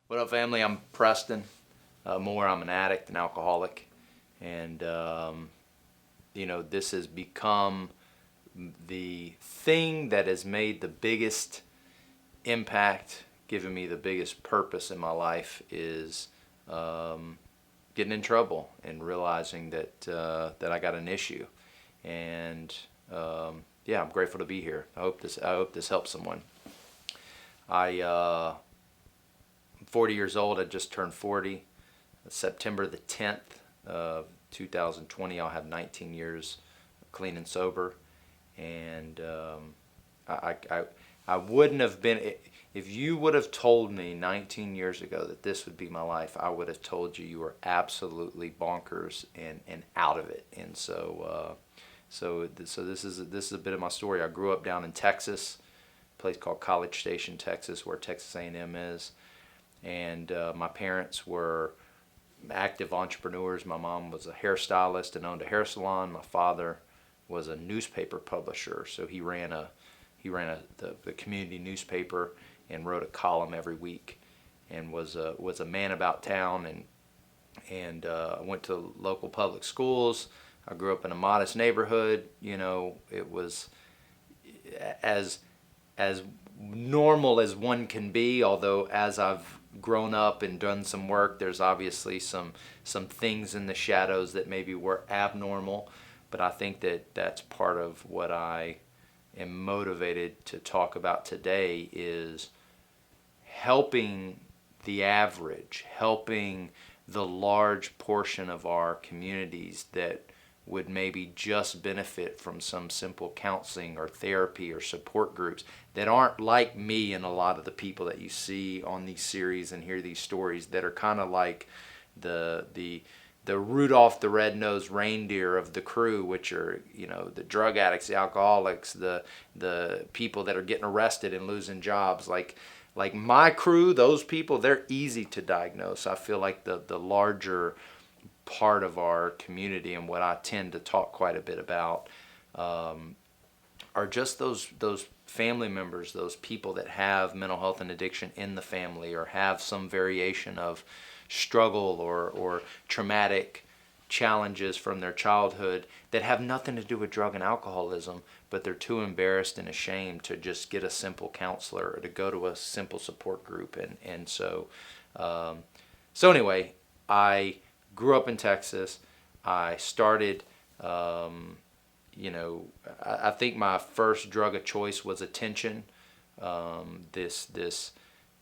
What up, family? I'm Preston. I'm an addict, an alcoholic, and this has become the thing that has made the biggest impact, given me the biggest purpose in my life, is getting in trouble and realizing that I got an issue, and I'm grateful to be here. I hope this helps someone. I'm 40 years old. I just turned 40. September the 10th of 2020, I'll have 19 years clean and sober. And I wouldn't have been, if you would have told me 19 years ago that this would be my life, I would have told you were absolutely bonkers and out of it. And so this is a bit of my story. I grew up down in Texas, a place called College Station, Texas, where Texas A&M is. And my parents were active entrepreneurs. My mom was a hairstylist and owned a hair salon. My father was a newspaper publisher, so he ran the community newspaper and wrote a column every week, and was a man about town. And I went to local public schools. I grew up in a modest neighborhood. It was as normal as one can be, although as I've grown up and done some work, there's obviously some things in the shadows that maybe were abnormal. But I think that's part of what I am motivated to talk about today, is helping the average, helping the large portion of our communities that would maybe just benefit from some simple counseling or therapy or support groups that aren't like me and a lot of the people that you see on these series and hear these stories, that are kind of like the Rudolph the Red-Nosed Reindeer of the crew, which are, the drug addicts, the alcoholics, the people that are getting arrested and losing jobs. Like my crew, those people, they're easy to diagnose. I feel like the larger part of our community, and what I tend to talk quite a bit about, are just those family members, those people that have mental health and addiction in the family, or have some variation of struggle or traumatic challenges from their childhood that have nothing to do with drug and alcoholism, but they're too embarrassed and ashamed to just get a simple counselor or to go to a simple support group. So anyway, I grew up in Texas. I started, I think my first drug of choice was attention. This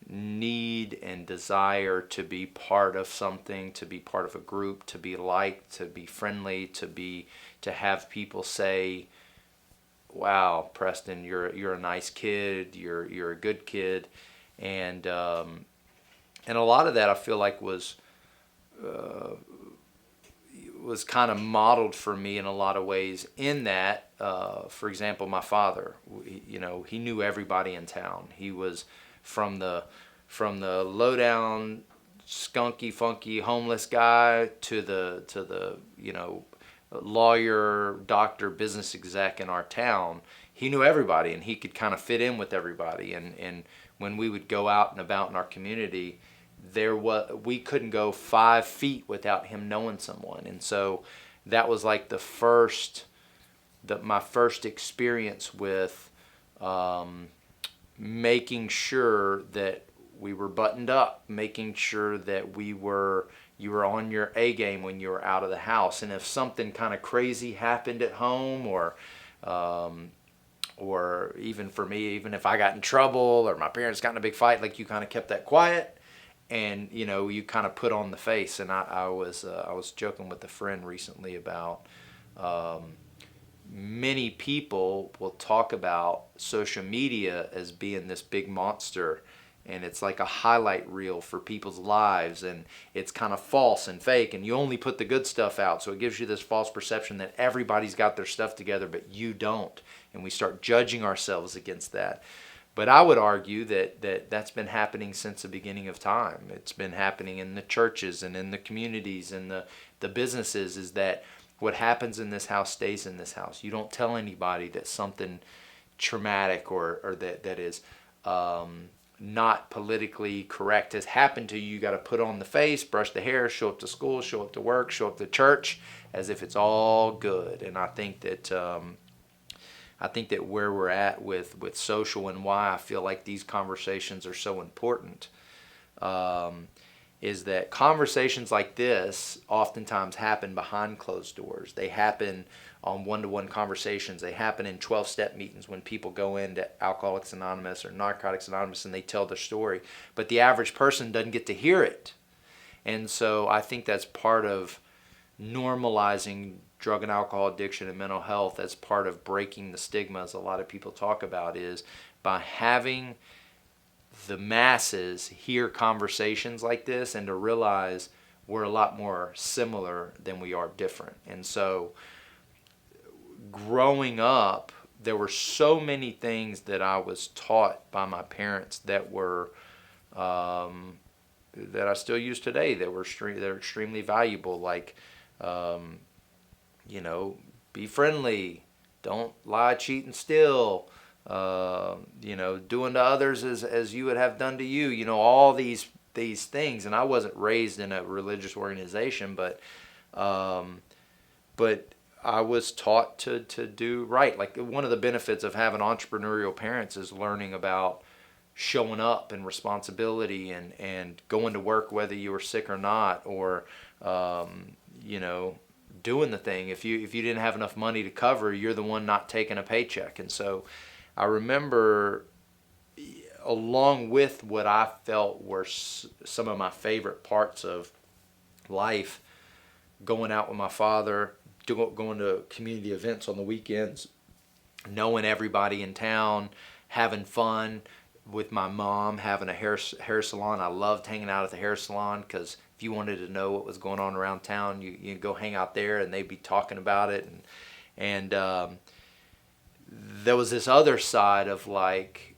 need and desire to be part of something, to be part of a group, to be liked, to be friendly, to have people say, "Wow, Preston, you're a nice kid. You're a good kid," and a lot of that I feel like was kind of modeled for me in a lot of ways, in that, for example, my father, he knew everybody in town. He was from the low-down, skunky, funky, homeless guy to the lawyer, doctor, business exec in our town. He knew everybody, and he could kind of fit in with everybody. And when we would go out and about in our community, we couldn't go 5 feet without him knowing someone. And so that was like my first experience with making sure that we were buttoned up, making sure that you were on your A game when you were out of the house. And if something kind of crazy happened at home, or even for me, even if I got in trouble or my parents got in a big fight, like, you kind of kept that quiet. And you kind of put on the face. And I was joking with a friend recently about many people will talk about social media as being this big monster, and it's like a highlight reel for people's lives, and it's kind of false and fake, and you only put the good stuff out, so it gives you this false perception that everybody's got their stuff together, but you don't, and we start judging ourselves against that. But I would argue that's been happening since the beginning of time. It's been happening in the churches and in the communities and the businesses, is that what happens in this house stays in this house. You don't tell anybody that something traumatic or that is not politically correct has happened to you, you got to put on the face, brush the hair, show up to school, show up to work, show up to church, as if it's all good. And I think that where we're at with social, and why I feel like these conversations are so important, is that conversations like this oftentimes happen behind closed doors. They happen on one-to-one conversations. They happen in 12-step meetings when people go into Alcoholics Anonymous or Narcotics Anonymous and they tell their story. But the average person doesn't get to hear it. And so I think that's part of normalizing drug and alcohol addiction and mental health. That's part of breaking the stigmas a lot of people talk about, is by having the masses hear conversations like this and to realize we're a lot more similar than we are different. And so growing up, there were so many things that I was taught by my parents that were that I still use today. They're extremely valuable. Like, be friendly, don't lie, cheat, and steal. Doing to others as you would have done to you. All these things. And I wasn't raised in a religious organization, but I was taught to do right. Like, one of the benefits of having entrepreneurial parents is learning about showing up and responsibility and going to work whether you were sick or not, or doing the thing. If you didn't have enough money to cover, you're the one not taking a paycheck. And so I remember, along with what I felt were some of my favorite parts of life, going out with my father, going to community events on the weekends, knowing everybody in town, having fun with my mom, having a hair salon. I loved hanging out at the hair salon, because if you wanted to know what was going on around town, you go hang out there and they'd be talking about it. And there was this other side of, like,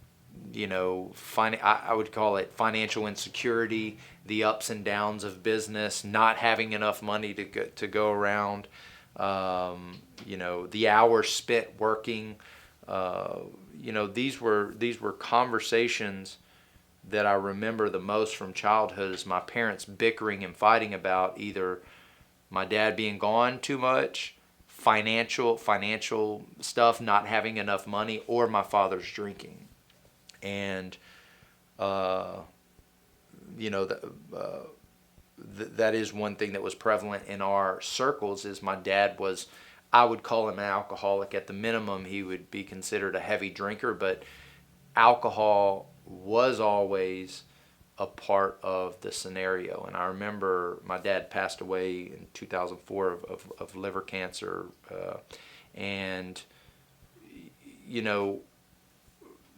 I would call it financial insecurity, the ups and downs of business, not having enough money to go around, the hours spent working. These were conversations that I remember the most from childhood, is my parents bickering and fighting about either my dad being gone too much, financial stuff, not having enough money, or my father's drinking. And that is one thing that was prevalent in our circles, is my dad was, I would call him an alcoholic. At the minimum, he would be considered a heavy drinker, but alcohol was always a part of the scenario. And I remember my dad passed away in 2004 of liver cancer.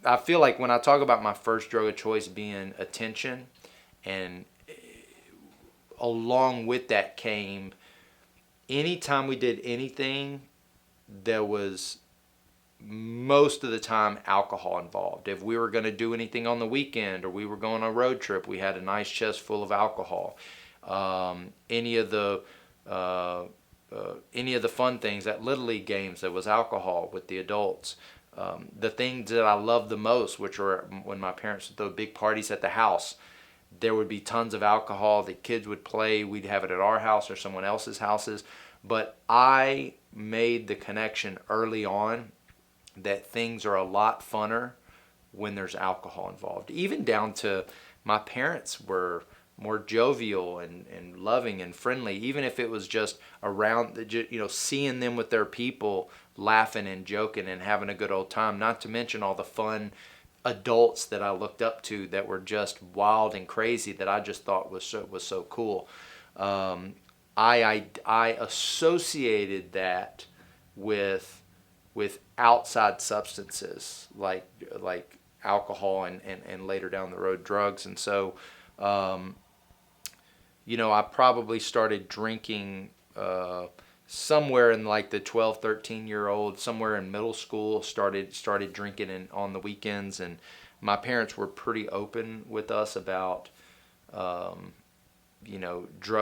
I feel like when I talk about my first drug of choice being attention, and along with that came, anytime we did anything, there was most of the time alcohol involved. If we were going to do anything on the weekend, or we were going on a road trip, we had a nice chest full of alcohol. Any of the fun things at Little League games, there was alcohol with the adults. The things that I loved the most, which were when my parents would throw big parties at the house, there would be tons of alcohol. The kids would play. We'd have it at our house or someone else's houses. But I made the connection early on that things are a lot funner when there's alcohol involved. Even down to my parents were more jovial and loving and friendly, even if it was just around, seeing them with their people, laughing and joking and having a good old time, not to mention all the fun adults that I looked up to that were just wild and crazy, that I just thought was so cool. I associated that with outside substances like alcohol and later down the road drugs. And so I probably started drinking somewhere in like the 12, 13-year-old, somewhere in middle school, started drinking on the weekends. And my parents were pretty open with us about drug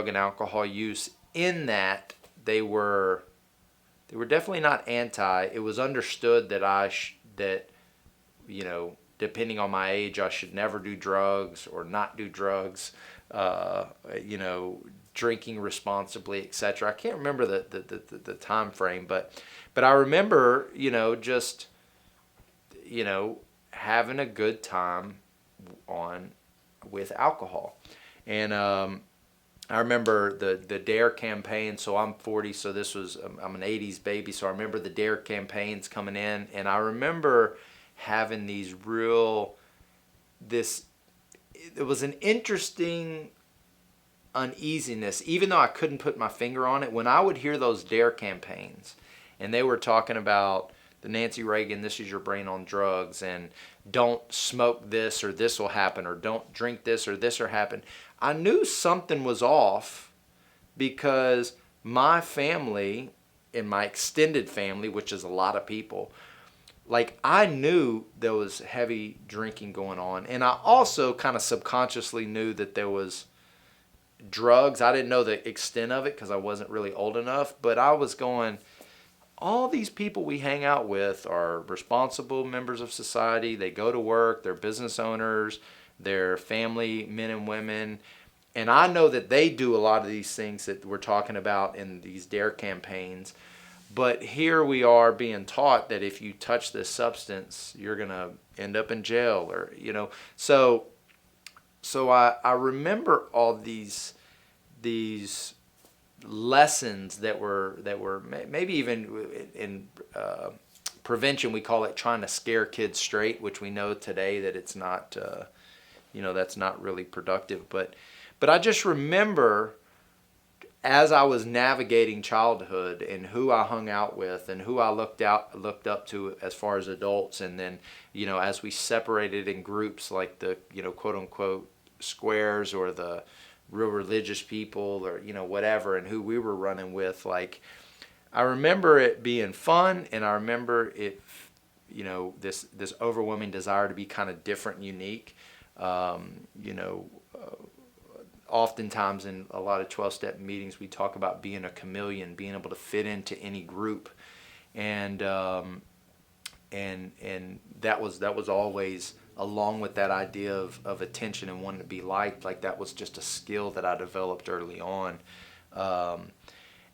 and alcohol use, in that they were definitely not anti. It was understood that depending on my age, I should never do drugs or not do drugs, you know, drinking responsibly, etc. I can't remember the time frame, but I remember, you know, just, you know, having a good time with alcohol. And I remember the DARE campaign. So I'm 40, so I'm an 80s baby, so I remember the DARE campaigns coming in, and I remember having it was an interesting uneasiness, even though I couldn't put my finger on it. When I would hear those DARE campaigns, and they were talking about the Nancy Reagan, this is your brain on drugs, and don't smoke this or this will happen, or don't drink this or this will happen, I knew something was off, because my family, and my extended family, which is a lot of people, like, I knew there was heavy drinking going on. And I also kind of subconsciously knew that there was drugs. I didn't know the extent of it because I wasn't really old enough, but I was going, all these people we hang out with are responsible members of society. They go to work, they're business owners, they're family men and women. And I know that they do a lot of these things that we're talking about in these DARE campaigns. But here we are being taught that if you touch this substance, you're going to end up in jail, or, you know. So I remember all these lessons that were maybe even in prevention, we call it trying to scare kids straight, which we know today that it's not, you know, that's not really productive. But I just remember, as I was navigating childhood and who I hung out with and who I looked up to as far as adults, and then, you know, as we separated in groups like the, you know, quote unquote squares, or the real religious people, or, you know, whatever, and who we were running with, like, I remember it being fun, and I remember it, you know, this overwhelming desire to be kind of different and unique. You know, oftentimes in a lot of 12-step meetings, we talk about being a chameleon, being able to fit into any group, and that was always, along with that idea of attention and wanting to be liked, like that was just a skill that I developed early on.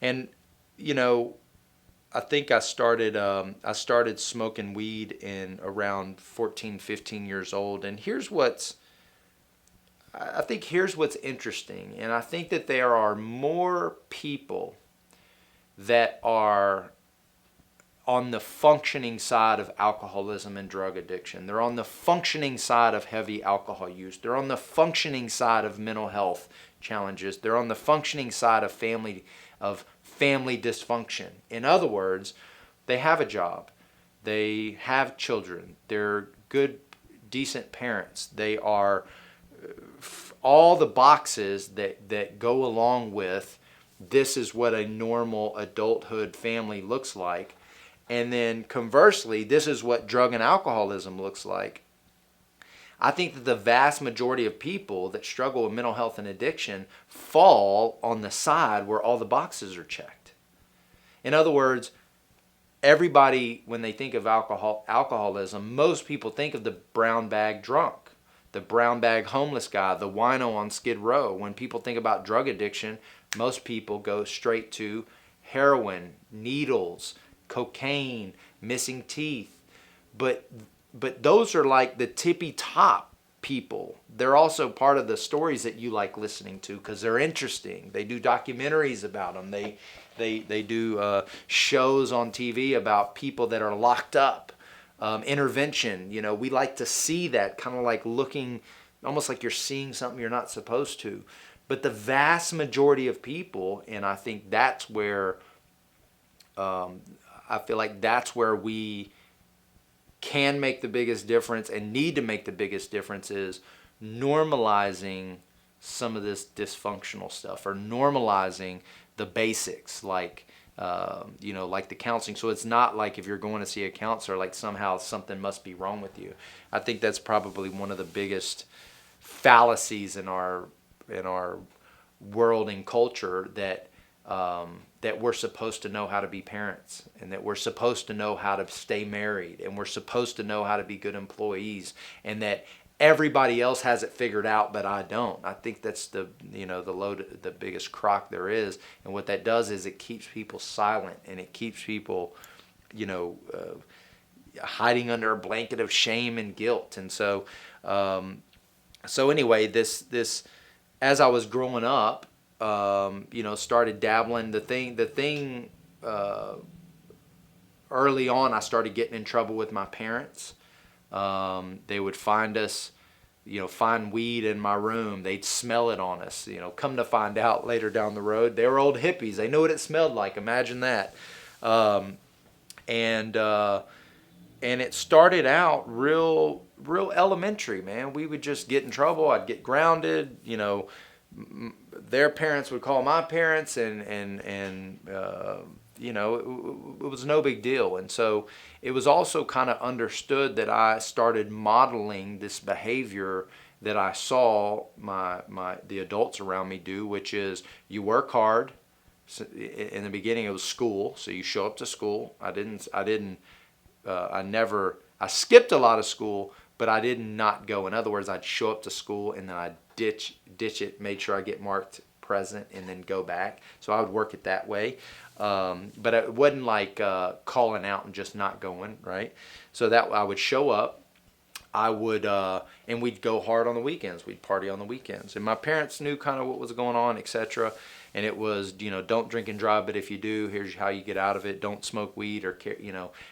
And, you know, I think I started smoking weed in around 14, 15 years old, and here's what's interesting, and I think that there are more people that are on the functioning side of alcoholism and drug addiction. They're on the functioning side of heavy alcohol use. They're on the functioning side of mental health challenges. They're on the functioning side of family dysfunction. In other words, they have a job. They have children. They're good, decent parents. They are all the boxes that go along with, this is what a normal adulthood family looks like. And then conversely, this is what drug and alcoholism looks like. I think that the vast majority of people that struggle with mental health and addiction fall on the side where all the boxes are checked. In other words, everybody, when they think of alcoholism, most people think of the brown bag drunk, the brown bag homeless guy, the wino on Skid Row. When people think about drug addiction, most people go straight to heroin, needles, cocaine, missing teeth. But those are like the tippy top people. They're also part of the stories that you like listening to because they're interesting. They do documentaries about them. They do shows on TV about people that are locked up. Intervention, you know, we like to see that, kind of like looking almost like you're seeing something you're not supposed to. But the vast majority of people, and I think that's where I feel like that's where we can make the biggest difference and need to make the biggest difference, is normalizing some of this dysfunctional stuff, or normalizing the basics, like you know, like the counseling. So it's not like if you're going to see a counselor, like somehow something must be wrong with you. I think that's probably one of the biggest fallacies in our world and culture, that that we're supposed to know how to be parents, and that we're supposed to know how to stay married, and we're supposed to know how to be good employees, and that everybody else has it figured out, but I don't. I think that's the biggest crock there is. And what that does is it keeps people silent, and it keeps people, hiding under a blanket of shame and guilt. And so anyway, this as I was growing up, started dabbling. The thing early on, I started getting in trouble with my parents. They would find us, find weed in my room. They'd smell it on us. Come to find out later down the road, they were old hippies. They knew what it smelled like. Imagine that. And it started out real elementary, man. We would just get in trouble. I'd get grounded. Their parents would call my parents, and it was no big deal. And so it was also kind of understood that I started modeling this behavior that I saw the adults around me do, which is you work hard. So in the beginning, it was school, so you show up to school. I skipped a lot of school, but I did not go. In other words, I'd show up to school and then I'd ditch it, made sure I get marked present, and then go back. So I would work it that way. But it wasn't like calling out and just not going, right? So that I would show up. I would, and we'd go hard on the weekends. We'd party on the weekends. And my parents knew kind of what was going on, etc. And it was, don't drink and drive, but if you do, here's how you get out of it. Don't smoke weed or,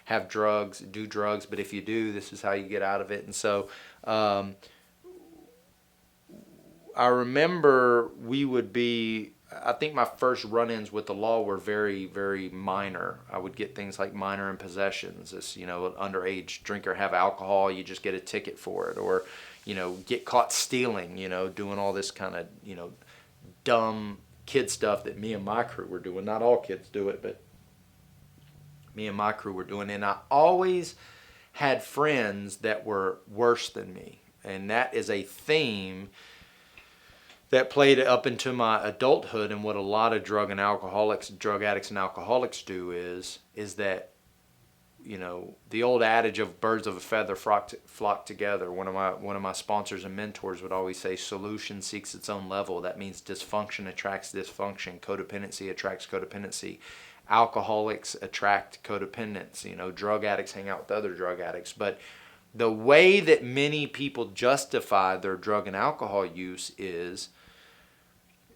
have drugs, do drugs. But if you do, this is how you get out of it. And so I remember I think my first run-ins with the law were very, very minor. I would get things like minor in possessions. This, an underage drinker have alcohol, you just get a ticket for it. Or, get caught stealing, doing all this kind of, dumb kid stuff that me and my crew were doing. Not all kids do it, but me and my crew were doing. And I always had friends that were worse than me. And that is a theme that played up into my adulthood. And what a lot of drug addicts and alcoholics do is that, the old adage of birds of a feather flock together. One of my sponsors and mentors would always say, solution seeks its own level. That means dysfunction attracts dysfunction. Codependency attracts codependency. Alcoholics attract codependence. Drug addicts hang out with other drug addicts. But the way that many people justify their drug and alcohol use is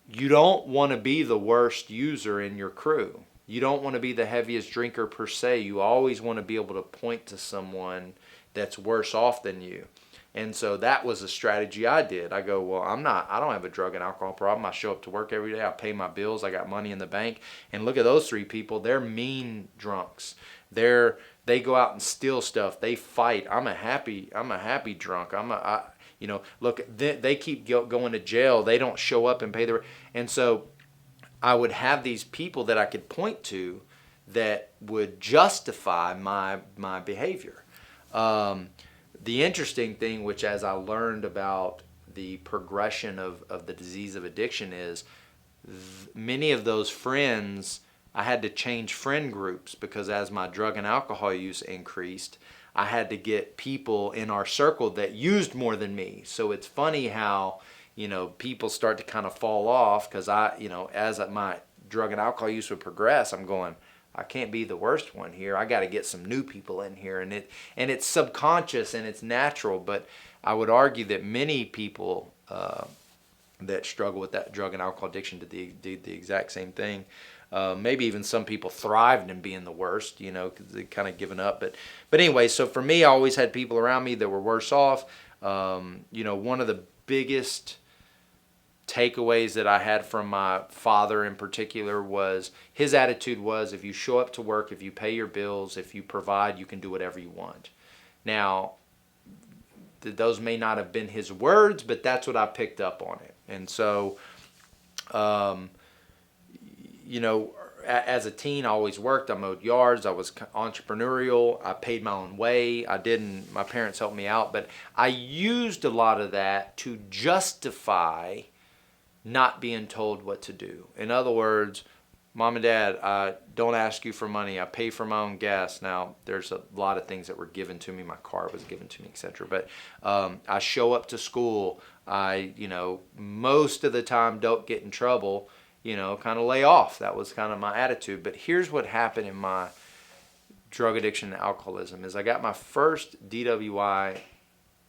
you don't want to be the worst user in your crew. You don't want to be the heaviest drinker per se. You always want to be able to point to someone that's worse off than you. And so that was a strategy I did. I go, well, I don't have a drug and alcohol problem. I show up to work every day. I pay my bills. I got money in the bank. And look at those three people. They're mean drunks. They go out and steal stuff. They fight. I'm a happy drunk. Look, they keep going to jail. They don't show up and pay their. And so I would have these people that I could point to that would justify my behavior. The interesting thing, which as I learned about the progression of the disease of addiction, is many of those friends, I had to change friend groups because as my drug and alcohol use increased, I had to get people in our circle that used more than me. So it's funny how people start to kind of fall off because as my drug and alcohol use would progress, I'm going, I can't be the worst one here. I got to get some new people in here, and it's subconscious and it's natural. But I would argue that many people that struggle with that drug and alcohol addiction did the exact same thing. Maybe even some people thrived in being the worst, because they kind of given up. But anyway, so for me, I always had people around me that were worse off. One of the biggest takeaways that I had from my father in particular was his attitude was, if you show up to work, if you pay your bills, if you provide, you can do whatever you want. Now, those may not have been his words, but that's what I picked up on it. And so, as a teen, I always worked. I mowed yards. I was entrepreneurial. I paid my own way. My parents helped me out, but I used a lot of that to justify not being told what to do. In other words, Mom and Dad, I don't ask you for money. I pay for my own gas. Now, there's a lot of things that were given to me. My car was given to me, etc. But I show up to school. I, most of the time don't get in trouble, kind of lay off. That was kind of my attitude. But here's what happened in my drug addiction and alcoholism is I got my first DWI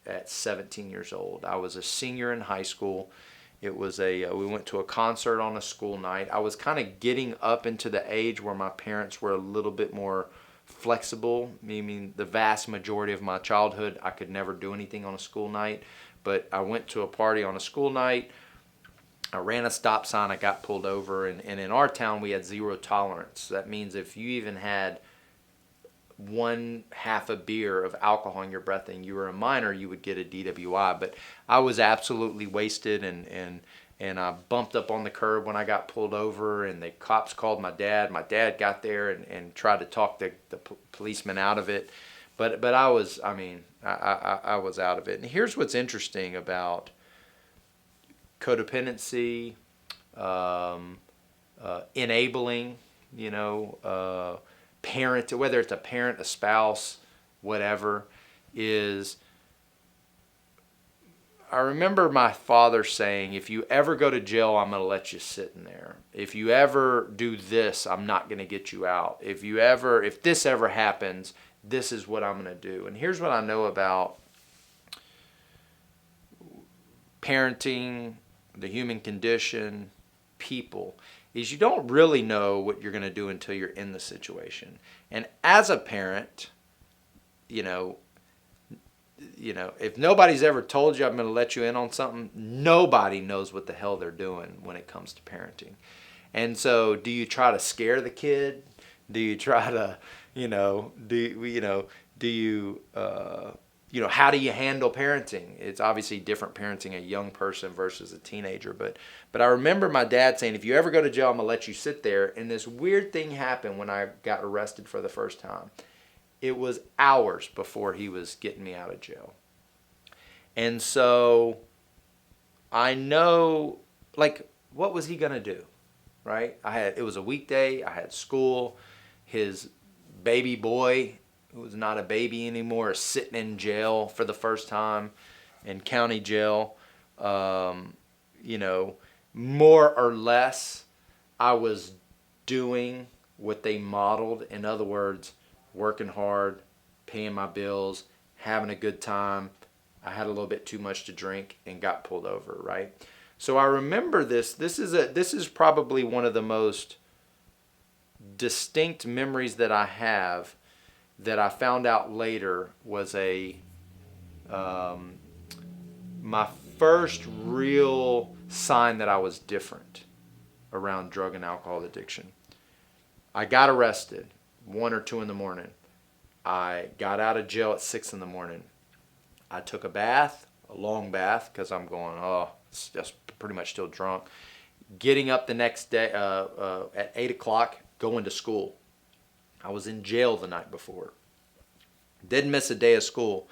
at 17 years old. I was a senior in high school. It was we went to a concert on a school night. I was kind of getting up into the age where my parents were a little bit more flexible. I mean, the vast majority of my childhood, I could never do anything on a school night. But I went to a party on a school night. I ran a stop sign. I got pulled over. And in our town, we had zero tolerance. That means if you even had 1/2 a beer of alcohol in your breath and you were a minor, you would get a DWI. But I was absolutely wasted, and I bumped up on the curb when I got pulled over, and the cops called my dad. My dad got there and tried to talk the policeman out of it. But I was out of it. And here's what's interesting about codependency, enabling, parent, whether it's a parent, a spouse, whatever, is I remember my father saying, if you ever go to jail, I'm going to let you sit in there. If you ever do this, I'm not going to get you out. If this ever happens, this is what I'm going to do. And here's what I know about parenting, the human condition, people, is you don't really know what you're going to do until you're in the situation. And as a parent, if nobody's ever told you I'm going to let you in on something, nobody knows what the hell they're doing when it comes to parenting. And so do you try to scare the kid? Do you try to, how do you handle parenting? It's obviously different parenting a young person versus a teenager. But I remember my dad saying, if you ever go to jail, I'm going to let you sit there. And this weird thing happened when I got arrested for the first time. It was hours before he was getting me out of jail. And so I know, what was he going to do, right? It was a weekday. I had school. His baby boy, who was not a baby anymore, is sitting in jail for the first time in county jail. More or less, I was doing what they modeled. In other words, working hard, paying my bills, having a good time. I had a little bit too much to drink and got pulled over, right? So I remember this. This is probably one of the most distinct memories that I have, that I found out later was my first real sign that I was different around drug and alcohol addiction. I got arrested 1 or 2 in the morning. I got out of jail at 6 in the morning. I took a bath, a long bath, because I'm going, it's just pretty much still drunk. Getting up the next day at 8 o'clock, going to school. I was in jail the night before. Didn't miss a day of school.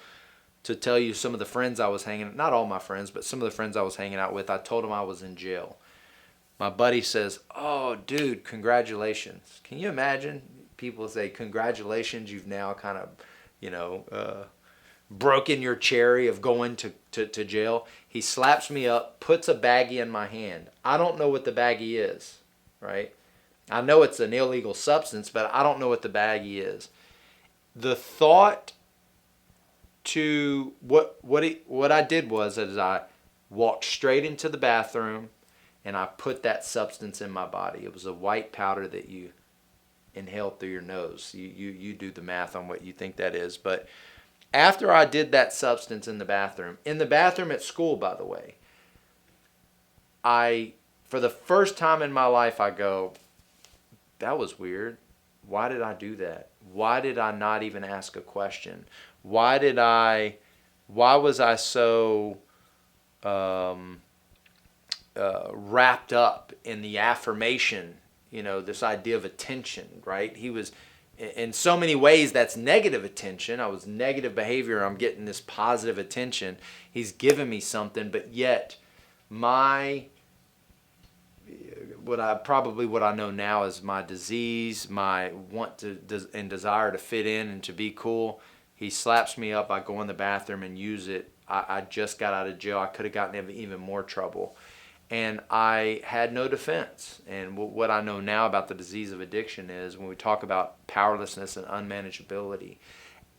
To tell you some of the friends I was hanging, not all my friends, but some of the friends I was hanging out with, I told them I was in jail. My buddy says, "Oh, dude, congratulations." Can you imagine? People say, "Congratulations, you've now kind of, broken your cherry of going to jail." He slaps me up, puts a baggie in my hand. I don't know what the baggie is, right? I know it's an illegal substance, but I don't know what the baggie is. The thought to what I did was I walked straight into the bathroom and I put that substance in my body. It was a white powder that you inhale through your nose. You do the math on what you think that is. But after I did that substance in the bathroom at school, by the way, for the first time in my life, I go, that was weird. Why did I do that? Why did I not even ask a question? Why was I so wrapped up in the affirmation, this idea of attention, right? He was, in so many ways, that's negative attention. I was negative behavior. I'm getting this positive attention. He's giving me something, but yet my what I know now is my disease, my want to and desire to fit in and to be cool. He slaps me up. I go in the bathroom and use it. I just got out of jail. I could have gotten in even more trouble. And I had no defense. And what I know now about the disease of addiction is when we talk about powerlessness and unmanageability,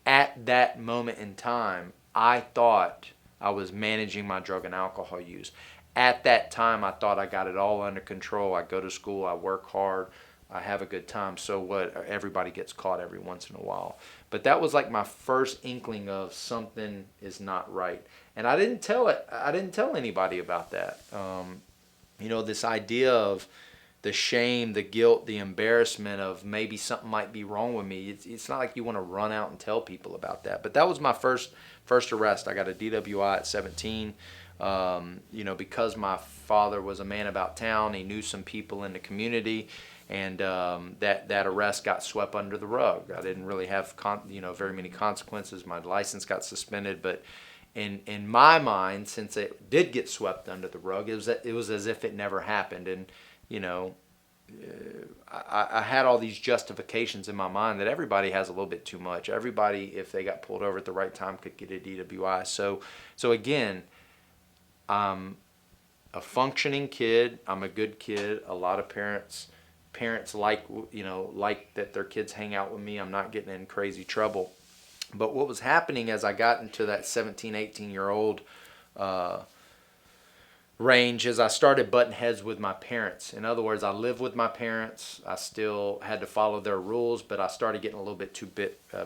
at that moment in time, I thought I was managing my drug and alcohol use. At that time, I thought I got it all under control. I go to school, I work hard, I have a good time. So what? Everybody gets caught every once in a while. But that was like my first inkling of something is not right. And I didn't tell anybody about that. This idea of the shame, the guilt, the embarrassment of maybe something might be wrong with me. It's not like you want to run out and tell people about that. But that was my first arrest. I got a DWI at 17. Because my father was a man about town, he knew some people in the community, and that arrest got swept under the rug. I didn't really have very many consequences. My license got suspended, but in my mind, since it did get swept under the rug, it was as if it never happened. And I had all these justifications in my mind that everybody has a little bit too much. Everybody, if they got pulled over at the right time, could get a DWI. So again, I'm a functioning kid. I'm a good kid. A lot of parents like that their kids hang out with me. I'm not getting in crazy trouble. But what was happening as I got into that 17, 18-year-old range is I started butting heads with my parents. In other words, I lived with my parents. I still had to follow their rules, but I started getting a little bit too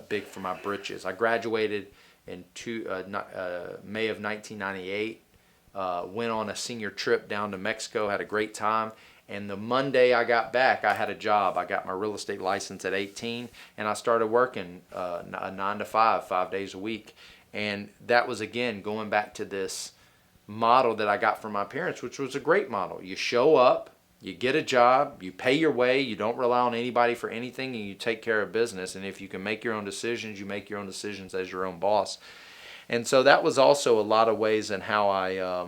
big for my britches. I graduated in May of 1998. Went on a senior trip down to Mexico, had a great time. And the Monday I got back, I had a job. I got my real estate license at 18, and I started working a 9 to 5 days a week. And that was, again, going back to this model that I got from my parents, which was a great model. You show up, you get a job, you pay your way, you don't rely on anybody for anything, and you take care of business. And if you can make your own decisions, you make your own decisions as your own boss. And so that was also a lot of ways in how I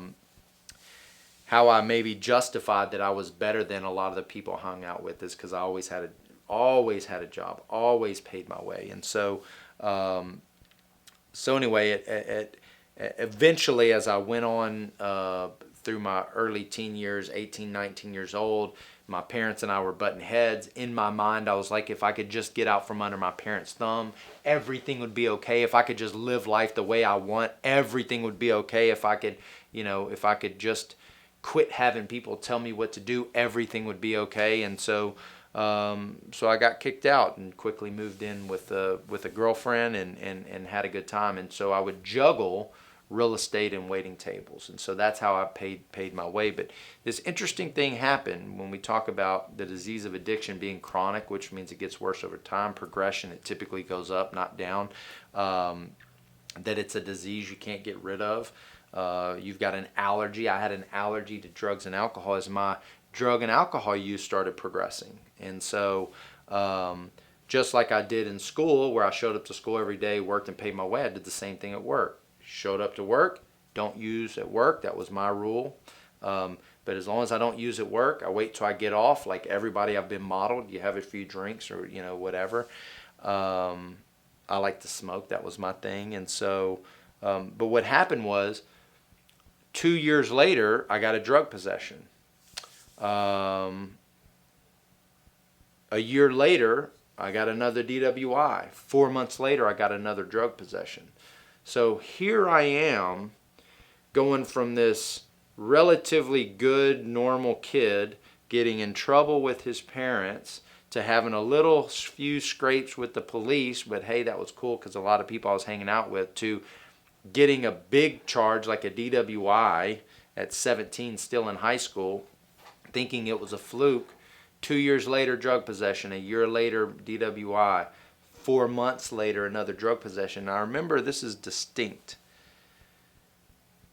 maybe justified that I was better than a lot of the people I hung out with, is because I always had a job, always paid my way. And so anyway, eventually, as I went on through my early teen years, 18, 19 years old, my parents and I were butting heads. In my mind, I was like, if I could just get out from under my parents' thumb, everything would be okay. If I could just live life the way I want, everything would be okay. If I could just quit having people tell me what to do, everything would be okay. And so I got kicked out and quickly moved in with a girlfriend and had a good time. And so I would juggle real estate and waiting tables. And so that's how I paid my way. But this interesting thing happened when we talk about the disease of addiction being chronic, which means it gets worse over time. Progression, it typically goes up, not down. That it's a disease you can't get rid of. You've got an allergy. I had an allergy to drugs and alcohol as my drug and alcohol use started progressing. And so just like I did in school, where I showed up to school every day, worked and paid my way, I did the same thing at work. Showed up to work, don't use at work. That was my rule. But as long as I don't use at work, I wait till I get off. Like everybody I've been modeled, you have a few drinks or whatever. I like to smoke. That was my thing. And so, but what happened was, 2 years later, I got a drug possession. A year later, I got another DWI. 4 months later, I got another drug possession. So here I am going from this relatively good, normal kid getting in trouble with his parents to having a few scrapes with the police, but hey, that was cool because a lot of people I was hanging out with, to getting a big charge like a DWI at 17, still in high school, thinking it was a fluke. 2 years later, drug possession. A year later, DWI. 4 months later, another drug possession. Now, remember, this is distinct.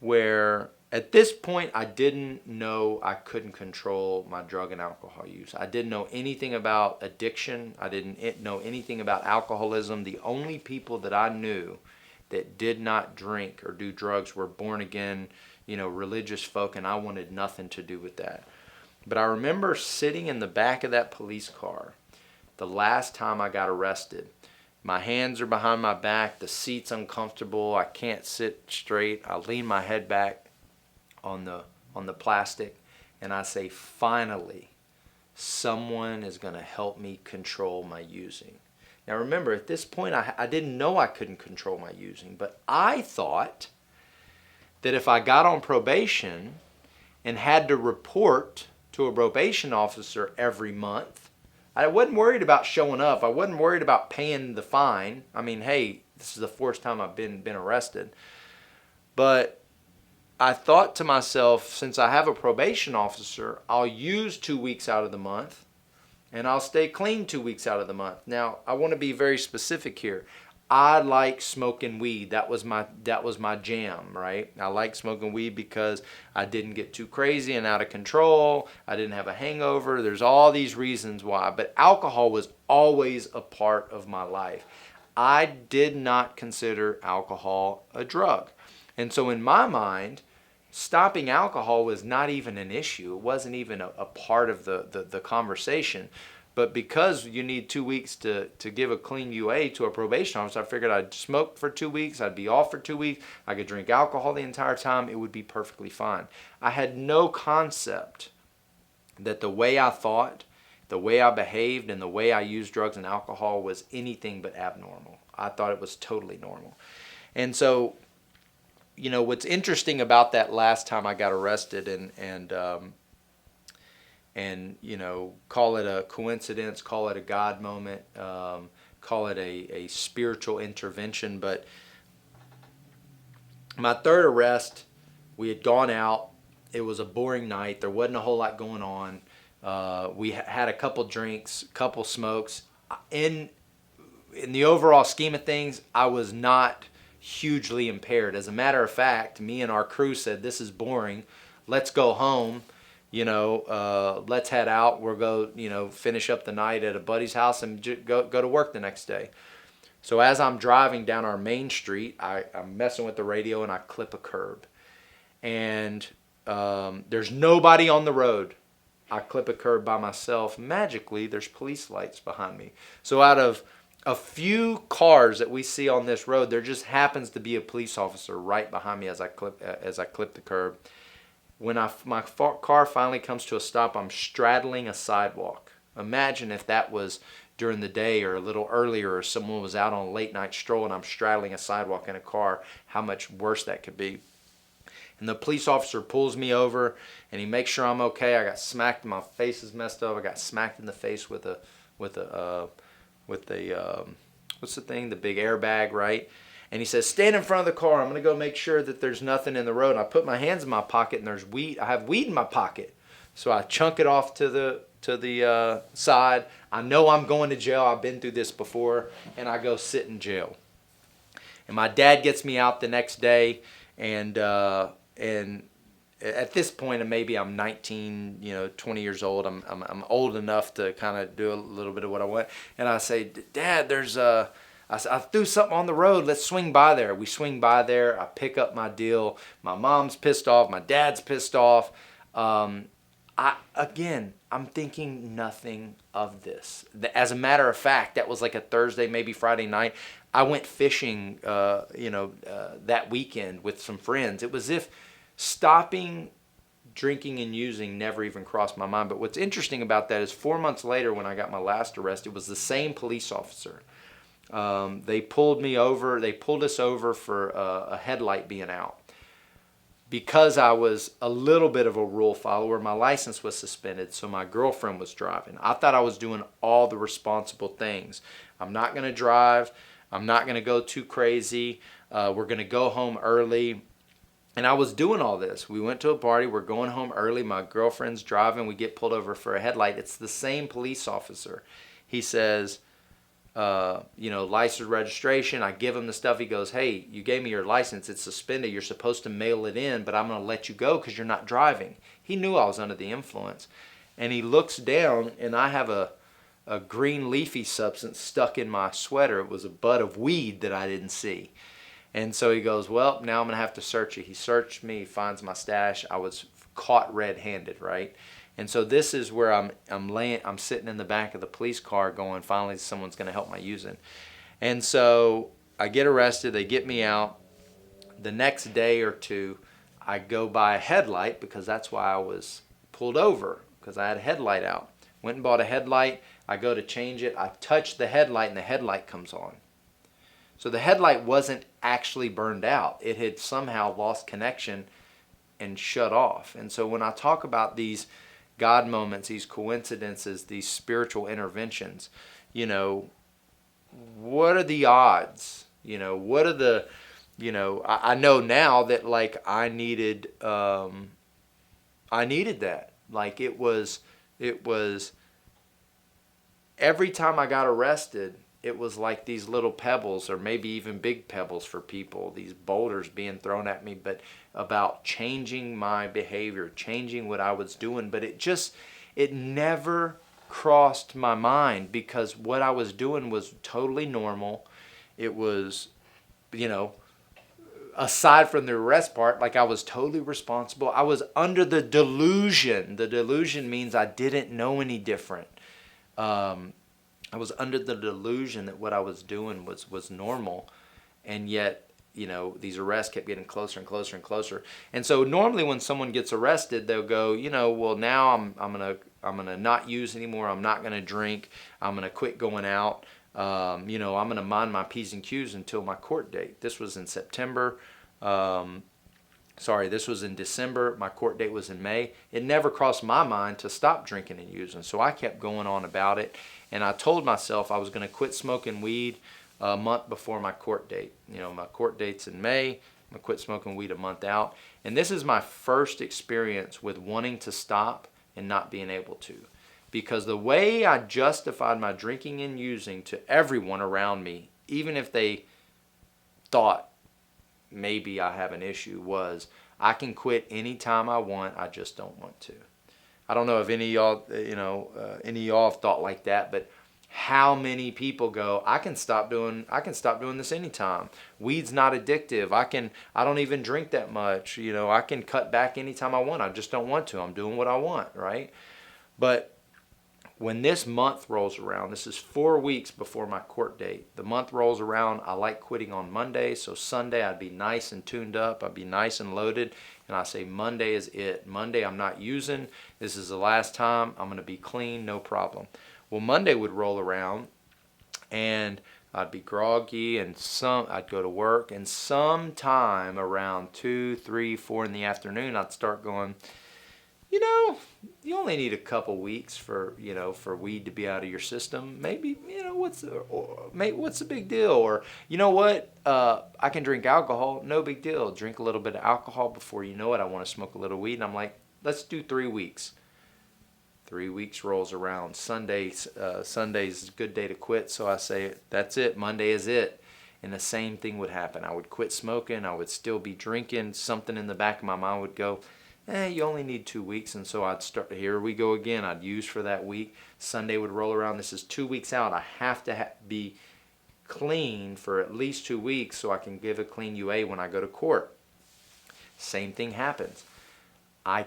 Where at this point, I didn't know I couldn't control my drug and alcohol use. I didn't know anything about addiction. I didn't know anything about alcoholism. The only people that I knew that did not drink or do drugs were born again, religious folk, and I wanted nothing to do with that. But I remember sitting in the back of that police car the last time I got arrested. My hands are behind my back. The seat's uncomfortable. I can't sit straight. I lean my head back on the plastic, and I say, finally, someone is going to help me control my using. Now remember, at this point, I didn't know I couldn't control my using, but I thought that if I got on probation and had to report to a probation officer every month, I wasn't worried about showing up. I wasn't worried about paying the fine. I mean, hey, this is the fourth time I've been arrested. But I thought to myself, since I have a probation officer, I'll use 2 weeks out of the month and I'll stay clean 2 weeks out of the month. Now, I want to be very specific here. I like smoking weed. That was my jam, right? I like smoking weed because I didn't get too crazy and out of control. I didn't have a hangover. There's all these reasons why. But alcohol was always a part of my life. I did not consider alcohol a drug. And so in my mind, stopping alcohol was not even an issue. It wasn't even a part of the conversation. But because you need 2 weeks to give a clean UA to a probation officer, I figured I'd smoke for 2 weeks, I'd be off for 2 weeks, I could drink alcohol the entire time, it would be perfectly fine. I had no concept that the way I thought, the way I behaved, and the way I used drugs and alcohol was anything but abnormal. I thought it was totally normal. And so, you know, what's interesting about that last time I got arrested, and you know, call it a coincidence, call it a God moment, call it a spiritual intervention. But my third arrest, we had gone out. It was a boring night. There wasn't a whole lot going on. We had a couple drinks, couple smokes. In the overall scheme of things, I was not hugely impaired. As a matter of fact, me and our crew said, this is boring. Let's go home. You know, let's head out. We'll go, you know, finish up the night at a buddy's house and go to work the next day. So as I'm driving down our main street, I'm messing with the radio and I clip a curb. And there's nobody on the road. I clip a curb by myself. Magically, there's police lights behind me. So out of a few cars that we see on this road, there just happens to be a police officer right behind me as I clip the curb. When my car finally comes to a stop, I'm straddling a sidewalk. Imagine if that was during the day or a little earlier, or someone was out on a late night stroll and I'm straddling a sidewalk in a car, how much worse that could be. And the police officer pulls me over and he makes sure I'm okay. I got smacked, my face is messed up. I got smacked in the face with a what's the thing? The big airbag, right? And he says, stand in front of the car. I'm going to go make sure that there's nothing in the road. And I put my hands in my pocket and there's weed. I have weed in my pocket. So I chunk it off to the side. I know I'm going to jail. I've been through this before. And I go sit in jail. And my dad gets me out the next day. And at this point, maybe I'm 19, 20 years old. I'm old enough to kind of do a little bit of what I want. And I say, Dad, I threw something on the road. Let's swing by there. We swing by there. I pick up my deal. My mom's pissed off. My dad's pissed off. I'm thinking nothing of this. As a matter of fact, that was like a Thursday, maybe Friday night. I went fishing, that weekend with some friends. It was as if stopping drinking and using never even crossed my mind. But what's interesting about that is 4 months later, when I got my last arrest, it was the same police officer. They pulled us over for a headlight being out. Because I was a little bit of a rule follower, my license was suspended, so my girlfriend was driving. I thought I was doing all the responsible things. I'm not going to drive. I'm not going to go too crazy. We're going to go home early. And I was doing all this. We went to a party. We're going home early. My girlfriend's driving. We get pulled over for a headlight. It's the same police officer. He says, license, registration. I give him the stuff. He goes, hey, you gave me your license. It's suspended. You're supposed to mail it in, but I'm going to let you go because you're not driving. He knew I was under the influence. And he looks down, and I have a green leafy substance stuck in my sweater. It was a bud of weed that I didn't see. And so he goes, well, now I'm going to have to search you. He searched me. He finds my stash. I was caught red-handed, right? And so this is where I'm sitting in the back of the police car going, finally someone's going to help my using. And so I get arrested, they get me out. The next day or two, I go buy a headlight because that's why I was pulled over, because I had a headlight out. Went and bought a headlight. I go to change it. I touch the headlight and the headlight comes on. So the headlight wasn't actually burned out. It had somehow lost connection and shut off. And so when I talk about these God moments, these coincidences, these spiritual interventions, you know, what are the odds? You know, what are the, you know, I know now that like I needed that. Like it was every time I got arrested, it was like these little pebbles, or maybe even big pebbles for people, these boulders being thrown at me, but about changing my behavior, changing what I was doing. But it never crossed my mind, because what I was doing was totally normal. It was, you know, aside from the arrest part, like I was totally responsible. I was under the delusion. The delusion means I didn't know any different. I was under the delusion that what I was doing was normal, and yet, you know, these arrests kept getting closer and closer and closer. And so normally when someone gets arrested, they'll go, you know, well, now I'm gonna not use anymore. I'm not gonna drink. I'm gonna quit going out. You know, I'm gonna mind my P's and Q's until my court date. This was in September. This was in December. My court date was in May. It never crossed my mind to stop drinking and using, so I kept going on about it. And I told myself I was going to quit smoking weed a month before my court date. You know, my court date's in May. I'm going to quit smoking weed a month out. And this is my first experience with wanting to stop and not being able to. Because the way I justified my drinking and using to everyone around me, even if they thought maybe I have an issue, was I can quit anytime I want, I just don't want to. I don't know if any of y'all, any of y'all have thought like that, but how many people go, I can stop doing this anytime. Weed's not addictive. I don't even drink that much. You know, I can cut back anytime I want. I just don't want to. I'm doing what I want, right? But when this month rolls around, this is 4 weeks before my court date. The month rolls around, I like quitting on Monday, so Sunday I'd be nice and tuned up, I'd be nice and loaded, and I say Monday is it. Monday I'm not using, this is the last time, I'm gonna be clean, no problem. Well, Monday would roll around, and I'd be groggy, and I'd go to work, and sometime around 2, 3, 4 in the afternoon, I'd start going, you know, you only need a couple weeks for weed to be out of your system. Maybe, you know, what's the big deal? Or, you know what, I can drink alcohol, no big deal. Drink a little bit of alcohol, before you know it, I want to smoke a little weed. And I'm like, let's do 3 weeks. 3 weeks rolls around. Sunday's a good day to quit, so I say, that's it, Monday is it. And the same thing would happen. I would quit smoking, I would still be drinking. Something in the back of my mind would go, you only need 2 weeks. And so I'd start, here we go again. I'd use for that week. Sunday would roll around. This is 2 weeks out. I have to be clean for at least 2 weeks so I can give a clean UA when I go to court. Same thing happens. I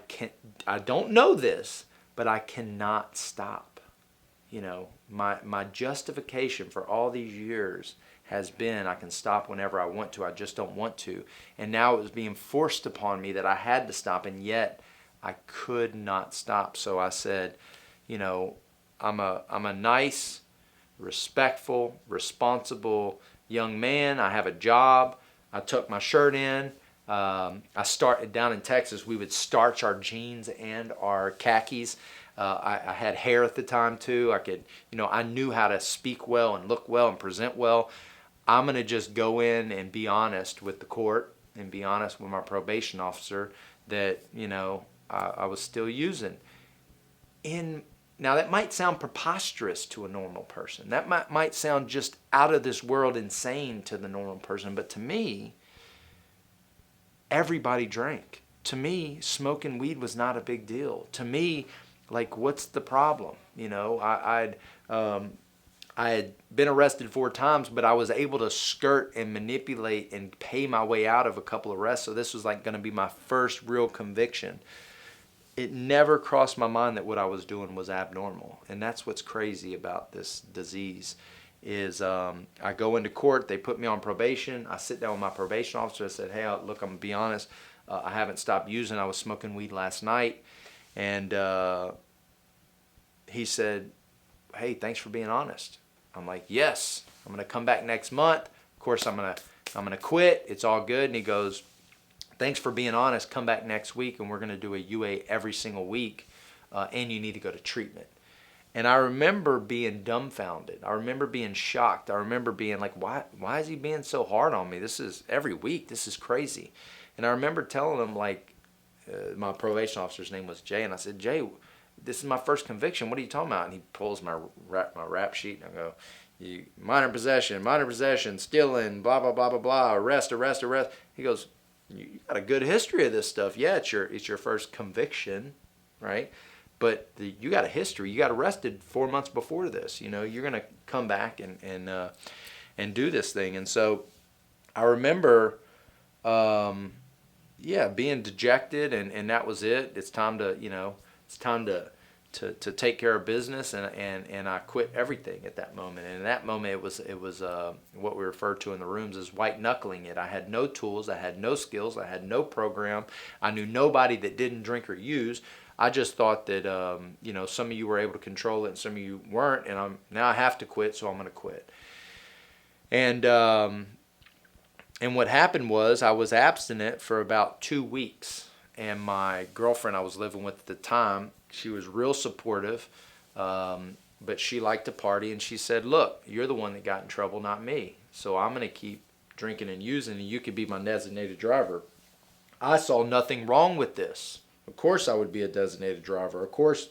don't know this, but I cannot stop. You know, my justification for all these years has been, I can stop whenever I want to, I just don't want to. And now it was being forced upon me that I had to stop, and yet I could not stop. So I said, you know, I'm a nice, respectful, responsible young man. I have a job. I tuck my shirt in. I started down in Texas, we would starch our jeans and our khakis. I had hair at the time too. I knew how to speak well and look well and present well. I'm going to just go in and be honest with the court and be honest with my probation officer that, you know, I was still using. Now that might sound preposterous to a normal person. That might sound just out of this world insane to the normal person. But to me, everybody drank. To me, smoking weed was not a big deal. To me, like, what's the problem? You know, I had been arrested 4 times, but I was able to skirt and manipulate and pay my way out of a couple of arrests. So this was like going to be my first real conviction. it never crossed my mind that what I was doing was abnormal. And that's what's crazy about this disease is I go into court, they put me on probation. I sit down with my probation officer. I said, hey, look, I'm going to be honest. I haven't stopped using. I was smoking weed last night. And he said, hey, thanks for being honest. I'm like, yes, I'm going to come back next month. Of course, I'm going to quit. It's all good. And he goes, thanks for being honest. Come back next week, and we're going to do a UA every single week, and you need to go to treatment. And I remember being dumbfounded. I remember being shocked. I remember being like, why is he being so hard on me? This is every week. This is crazy. And I remember telling him, like, my probation officer's name was Jay, and I said, Jay, this is my first conviction. What are you talking about? And he pulls my rap sheet, and I go, minor possession, stealing, blah, blah, blah, blah, blah, arrest. He goes, you got a good history of this stuff. Yeah, it's your first conviction, right? But you got a history. You got arrested 4 months before this. You know, you're gonna come back and do this thing. And so I remember, being dejected, and that was it. It's time to take care of business, and I quit everything at that moment. And in that moment, it was what we refer to in the rooms as white knuckling it. I had no tools, I had no skills, I had no program. I knew nobody that didn't drink or use. I just thought that some of you were able to control it and some of you weren't, and now I have to quit, so I'm going to quit. And what happened was I was abstinent for about 2 weeks, and my girlfriend I was living with at the time, she was real supportive, but she liked to party, and she said, look, you're the one that got in trouble, not me. So I'm going to keep drinking and using, and you could be my designated driver. I saw nothing wrong with this. Of course I would be a designated driver. Of course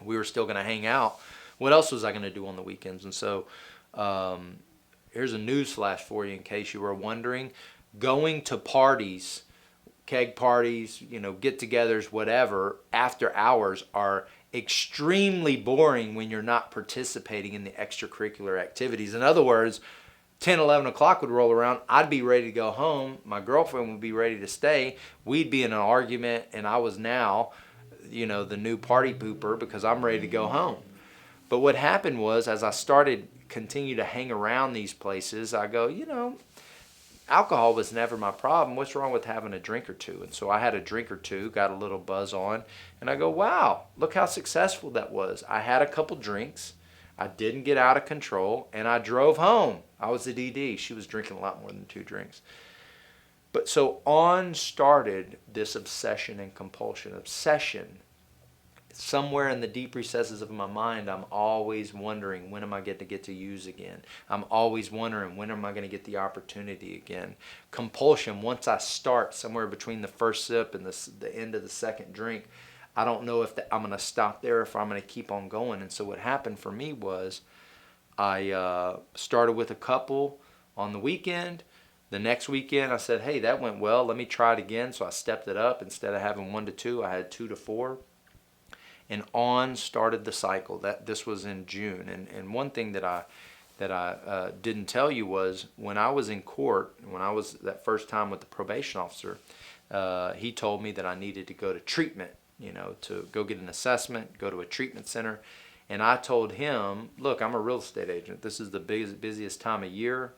we were still going to hang out. What else was I going to do on the weekends? And so here's a news flash for you in case you were wondering. Going to parties, keg parties, get-togethers, whatever, after hours are extremely boring when you're not participating in the extracurricular activities. In other words, 10, 11 o'clock would roll around. I'd be ready to go home. My girlfriend would be ready to stay. We'd be in an argument, and I was now, the new party pooper because I'm ready to go home. But what happened was, as I continue to hang around these places, I go, alcohol was never my problem. What's wrong with having a drink or two? And so I had a drink or two, got a little buzz on, and I go, wow, look how successful that was. I had a couple drinks. I didn't get out of control, and I drove home. I was the DD. She was drinking a lot more than 2 drinks. But so on started this obsession and compulsion. Obsession. Somewhere in the deep recesses of my mind, I'm always wondering, when am I going to get to use again? I'm always wondering, when am I going to get the opportunity again? Compulsion, once I start somewhere between the first sip and the end of the second drink, I don't know if I'm going to stop there or if I'm going to keep on going. And so what happened for me was I started with a couple on the weekend. The next weekend I said, hey, that went well. Let me try it again. So I stepped it up. Instead of having 1 to 2, I had 2 to 4. And on started the cycle. This was in June. And one thing that I didn't tell you was when I was in court, when I was that first time with the probation officer, he told me that I needed to go to treatment, to go get an assessment, go to a treatment center. And I told him, look, I'm a real estate agent. This is the busiest time of year.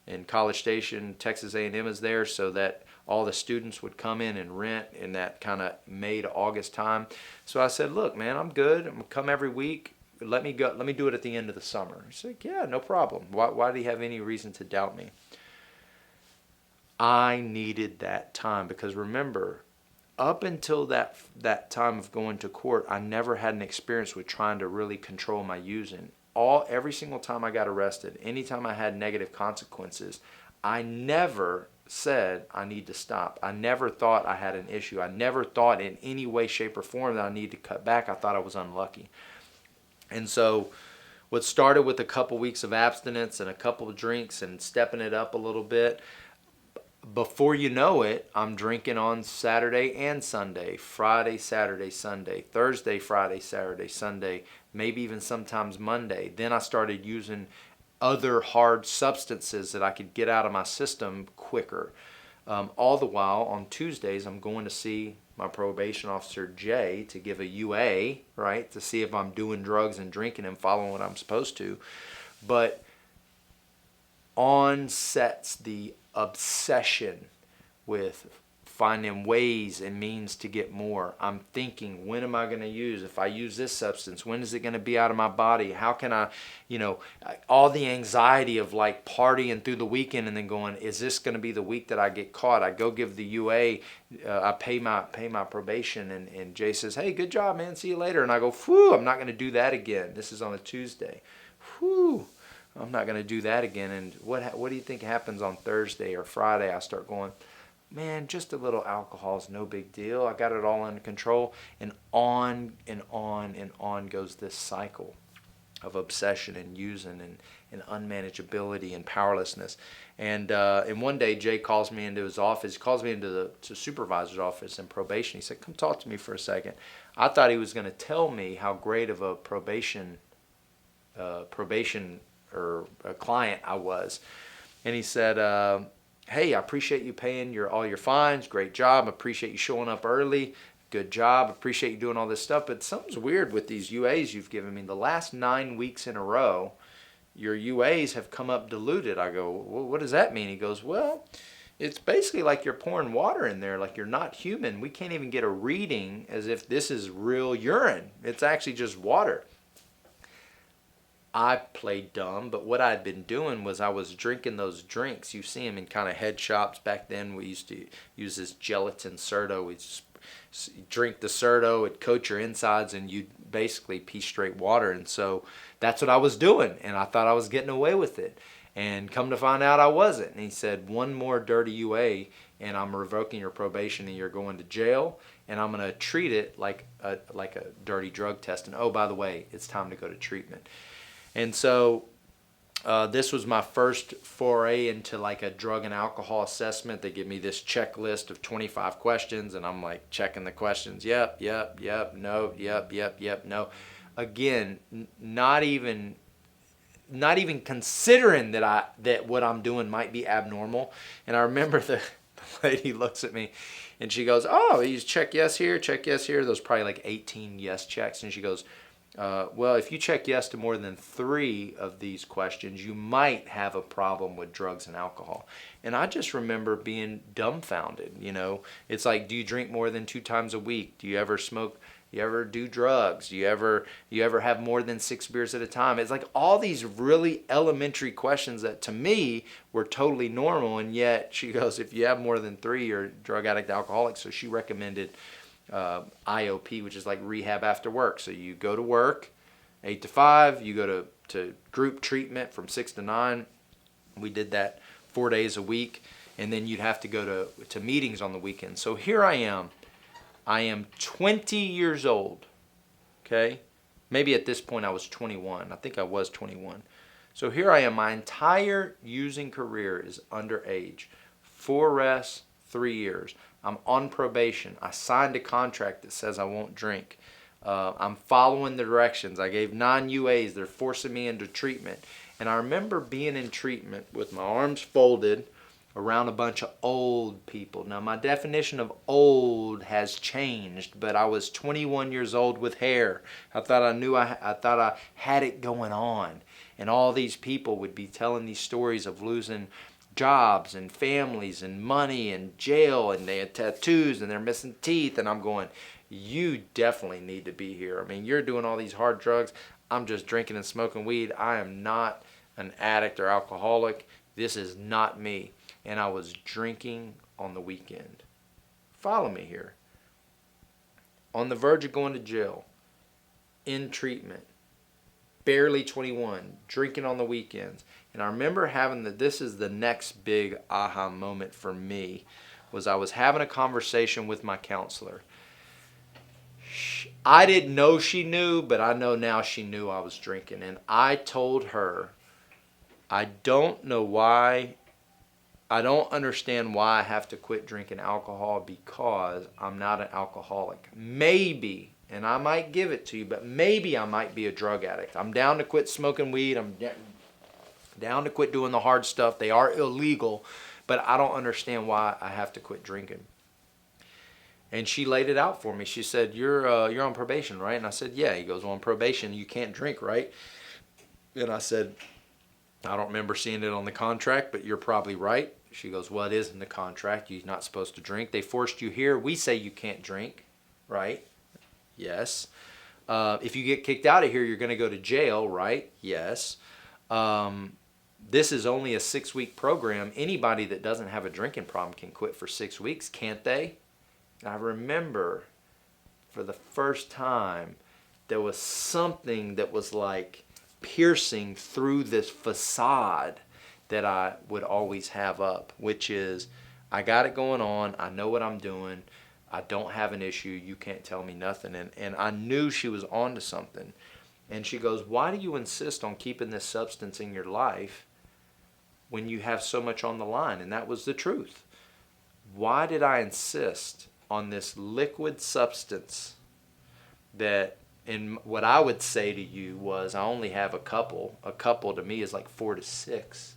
In College Station, Texas A&M is there, so that all the students would come in and rent in that kind of May to August time. So I said, look, man, I'm good. I'm going to come every week. Let me do it at the end of the summer. He said, yeah, no problem. Why do you have any reason to doubt me? I needed that time because remember, up until that time of going to court, I never had an experience with trying to really control my using. Every single time I got arrested, anytime I had negative consequences, I never said I need to stop. I never thought I had an issue. I never thought in any way, shape, or form that I need to cut back. I thought I was unlucky. And so what started with a couple weeks of abstinence and a couple of drinks and stepping it up a little bit, before you know it, I'm drinking on Saturday and Sunday, Friday, Saturday, Sunday, Thursday, Friday, Saturday, Sunday, maybe even sometimes Monday. Then I started using other hard substances that I could get out of my system quicker. All the while, on Tuesdays, I'm going to see my probation officer, Jay, to give a UA, right, to see if I'm doing drugs and drinking and following what I'm supposed to. But on sets the obsession with finding ways and means to get more. I'm thinking, when am I going to use? If I use this substance, when is it going to be out of my body? How can I, all the anxiety of like partying through the weekend and then going, is this going to be the week that I get caught? I go give the UA, I pay my probation, and Jay says, hey, good job, man. See you later. And I go, whew, I'm not going to do that again. This is on a Tuesday. Whew. I'm not going to do that again. And what do you think happens on Thursday or Friday? I start going, man, just a little alcohol is no big deal. I got it all under control. And on and on and on goes this cycle of obsession and using and unmanageability and powerlessness. And one day Jay calls me into his office. He calls me into the supervisor's office in probation. He said, come talk to me for a second. I thought he was going to tell me how great of a probation or a client I was. And he said, hey, I appreciate you paying all your fines. Great job. I appreciate you showing up early. Good job. I appreciate you doing all this stuff. But something's weird with these UAs you've given me. The last 9 weeks in a row, your UAs have come up diluted. I go, well, what does that mean? He goes, well, it's basically like you're pouring water in there, like you're not human. We can't even get a reading as if this is real urine. It's actually just water. I played dumb, but what I'd been doing was I was drinking those drinks. You see them in kind of head shops back then. We used to use this gelatin Certo. We'd drink the Certo, it'd coat your insides, and you'd basically pee straight water. And so that's what I was doing, and I thought I was getting away with it. And come to find out I wasn't. And he said, one more dirty UA, and I'm revoking your probation, and you're going to jail, and I'm going to treat it like a dirty drug test. And oh, by the way, it's time to go to treatment. And so this was my first foray into like a drug and alcohol assessment. They give me this checklist of 25 questions, and I'm like checking the questions. Yep, no, yep, no. Again, not even considering that what I'm doing might be abnormal. And I remember the lady looks at me and she goes, oh, you check yes here, check yes here. Those probably like 18 yes checks. And she goes, well, if you check yes to more than 3 of these questions, you might have a problem with drugs and alcohol. And I just remember being dumbfounded. It's like, do you drink more than 2 times a week? Do you ever smoke? You ever do drugs? Do you ever have more than 6 beers at a time? It's like all these really elementary questions that to me were totally normal. And yet she goes, if you have more than 3, you're a drug addict, alcoholic. So she recommended IOP, which is like rehab after work. So you go to work 8 to 5, you go to group treatment from 6 to 9. We did that 4 days a week, and then you'd have to go to meetings on the weekend. So here I am 20 years old, okay? Maybe at this point I was 21. I think I was 21. So here I am, my entire using career is underage. 4 arrests, 3 years. I'm on probation. I signed a contract that says I won't drink. I'm following the directions. I gave 9 UAs. They're forcing me into treatment. And I remember being in treatment with my arms folded around a bunch of old people. Now, my definition of old has changed, but I was 21 years old with hair. I thought I had it going on. And all these people would be telling these stories of losing jobs and families and money and jail, and they had tattoos and they're missing teeth, and I'm going, you definitely need to be here. I mean, you're doing all these hard drugs. I'm just drinking and smoking weed. I am not an addict or alcoholic. This is not me. And I was drinking on the weekend. Follow me here. On the verge of going to jail, in treatment, barely 21, drinking on the weekends. And I remember having this is the next big aha moment for me, was I was having a conversation with my counselor. I didn't know she knew, but I know now she knew I was drinking. And I told her, I don't know why, I don't understand why I have to quit drinking alcohol, because I'm not an alcoholic. Maybe, and I might give it to you, but maybe I might be a drug addict. I'm down to quit smoking weed. I'm down to quit doing the hard stuff. They are illegal, but I don't understand why I have to quit drinking. And she laid it out for me. She said, you're on probation, right? And I said, yeah. He goes, well, on probation, you can't drink, right? And I said, I don't remember seeing it on the contract, but you're probably right. She goes, well, it is in the contract. You're not supposed to drink. They forced you here. We say you can't drink, right? Yes. If you get kicked out of here, you're going to go to jail, right? Yes. This is only a 6-week program. Anybody that doesn't have a drinking problem can quit for 6 weeks, can't they? I remember for the first time there was something that was like piercing through this facade that I would always have up, which is, I got it going on, I know what I'm doing, I don't have an issue, you can't tell me nothing. And I knew she was on to something. And she goes, why do you insist on keeping this substance in your life when you have so much on the line? And that was the truth. Why did I insist on this liquid substance that, and what I would say to you was, I only have a couple. A couple to me is like 4 to 6,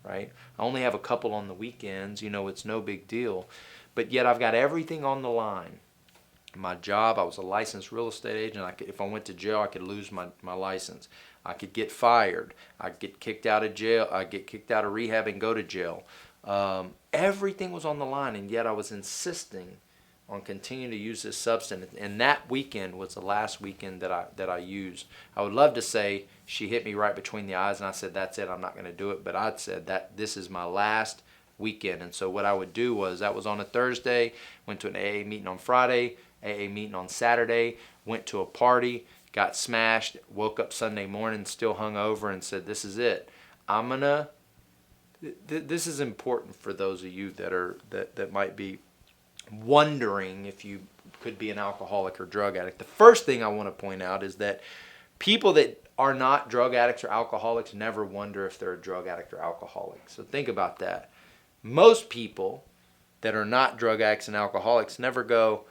right? I only have a couple on the weekends. It's no big deal. But yet I've got everything on the line. My job, I was a licensed real estate agent. If I went to jail, I could lose my license. I could get fired. I'd get kicked out of jail. I'd get kicked out of rehab and go to jail. Everything was on the line, and yet I was insisting on continuing to use this substance. And that weekend was the last weekend that I used. I would love to say she hit me right between the eyes and I said, that's it, I'm not going to do it. But I'd said that this is my last weekend. And so what I would do was, that was on a Thursday, went to an AA meeting on Friday, AA meeting on Saturday, went to a party, got smashed, woke up Sunday morning still hungover, and said, this is it. This is important for those of you that might be wondering if you could be an alcoholic or drug addict. The first thing I want to point out is that people that are not drug addicts or alcoholics never wonder if they're a drug addict or alcoholic. So think about that. Most people that are not drug addicts and alcoholics never go,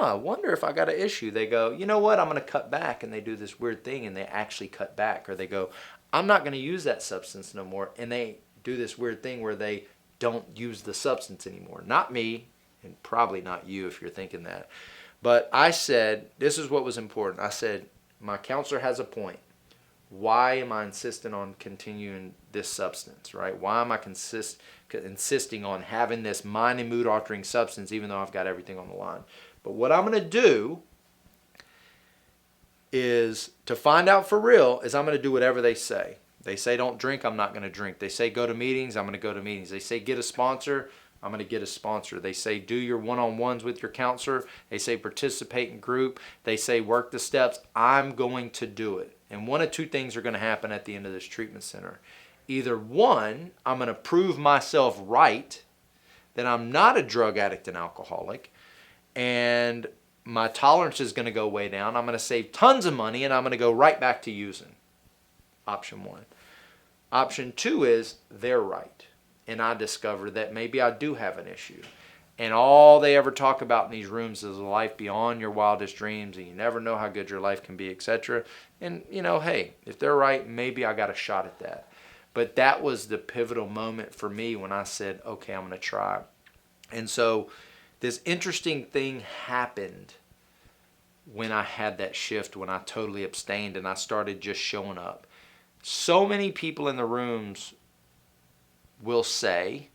I wonder if I got an issue. They go, you know what, I'm going to cut back, and they do this weird thing and they actually cut back. Or they go, I'm not going to use that substance no more, and they do this weird thing where they don't use the substance anymore. Not me, and probably not you if you're thinking that. But I said, this is what was important. I said, my counselor has a point. Why am I insisting on continuing this substance, right? Why am I insisting on having this mind and mood altering substance even though I've got everything on the line? But what I'm going to do is, to find out for real, is I'm going to do whatever they say. They say don't drink, I'm not going to drink. They say go to meetings, I'm going to go to meetings. They say get a sponsor, I'm going to get a sponsor. They say do your one-on-ones with your counselor. They say participate in group. They say work the steps. I'm going to do it. And one of two things are going to happen at the end of this treatment center. Either one, I'm going to prove myself right, that I'm not a drug addict and alcoholic, and my tolerance is going to go way down. I'm going to save tons of money, and I'm going to go right back to using. Option one. Option two is they're right, and I discover that maybe I do have an issue. And all they ever talk about in these rooms is a life beyond your wildest dreams, and you never know how good your life can be, etc. And, hey, if they're right, maybe I got a shot at that. But that was the pivotal moment for me when I said, okay, I'm going to try. And so this interesting thing happened when I had that shift, when I totally abstained and I started just showing up. So many people in the rooms will say,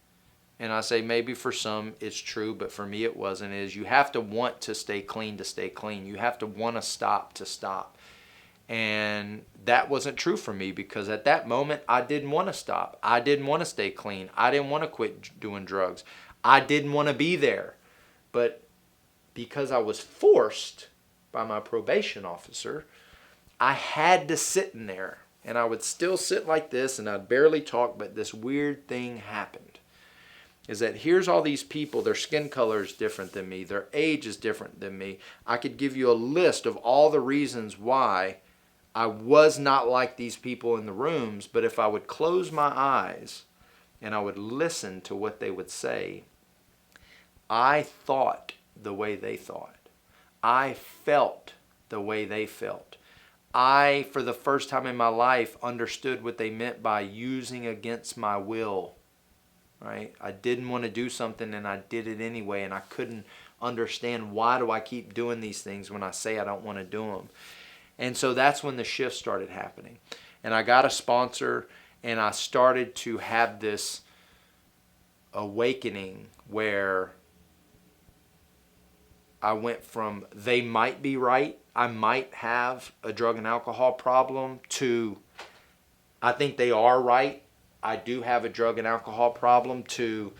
and I say maybe for some it's true, but for me it wasn't, is you have to want to stay clean to stay clean. You have to want to stop. And that wasn't true for me, because at that moment I didn't want to stop. I didn't want to stay clean. I didn't want to quit doing drugs. I didn't want to be there. But because I was forced by my probation officer, I had to sit in there. And I would still sit like this and I'd barely talk, but this weird thing happened. Is that here's all these people, their skin color is different than me, their age is different than me. I could give you a list of all the reasons why I was not like these people in the rooms, but if I would close my eyes and I would listen to what they would say, I thought the way they thought. I felt the way they felt. I, for the first time in my life, understood what they meant by using against my will. Right? I didn't want to do something and I did it anyway, and I couldn't understand why do I keep doing these things when I say I don't want to do them. And so that's when the shift started happening. And I got a sponsor, and I started to have this awakening where I went from they might be right, I might have a drug and alcohol problem, to I think they are right, I do have a drug and alcohol problem, to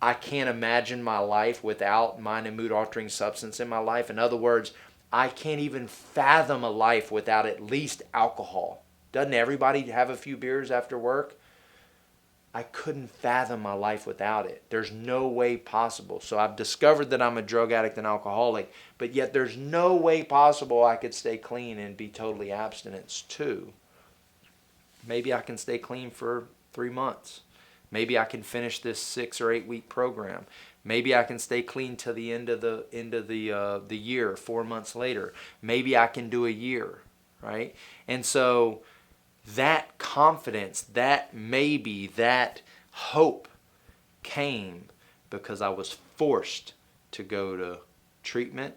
I can't imagine my life without mind and mood altering substance in my life. In other words, I can't even fathom a life without at least alcohol. Doesn't everybody have a few beers after work? I couldn't fathom my life without it. There's no way possible. So I've discovered that I'm a drug addict and alcoholic, but yet there's no way possible I could stay clean and be totally abstinence too. Maybe I can stay clean for 3 months. Maybe I can finish this 6 or 8 week program. Maybe I can stay clean till the end of the year, 4 months later. Maybe I can do a year, right? And so that confidence, that maybe, that hope came because I was forced to go to treatment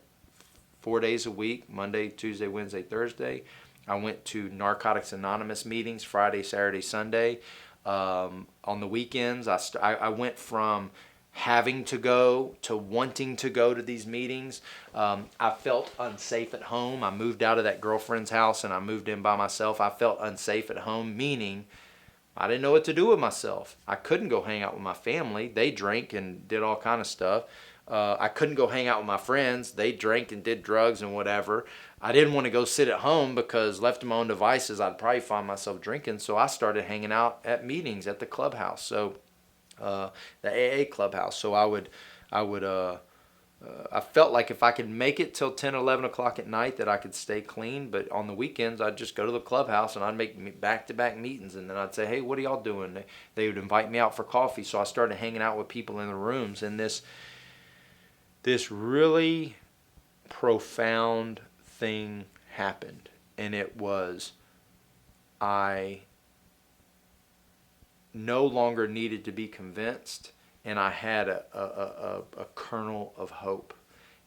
4 days a week, Monday, Tuesday, Wednesday, Thursday. I went to Narcotics Anonymous meetings Friday, Saturday, Sunday. On the weekends, I went from having to go to wanting to go to these meetings. I felt unsafe at home. I moved out of that girlfriend's house and I moved in by myself. I felt unsafe at home, meaning I didn't know what to do with myself. I couldn't go hang out with my family. They drank and did all kind of stuff. I couldn't go hang out with my friends. They drank and did drugs and whatever. I didn't want to go sit at home because left to my own devices, I'd probably find myself drinking. So I started hanging out at meetings at the clubhouse. So the AA clubhouse. So I felt like if I could make it till 10, 11 o'clock at night that I could stay clean. But on the weekends, I'd just go to the clubhouse and I'd make back-to-back meetings. And then I'd say, hey, what are y'all doing? They would invite me out for coffee. So I started hanging out with people in the rooms. And this really profound thing happened. And it was, I no longer needed to be convinced, and I had a kernel of hope,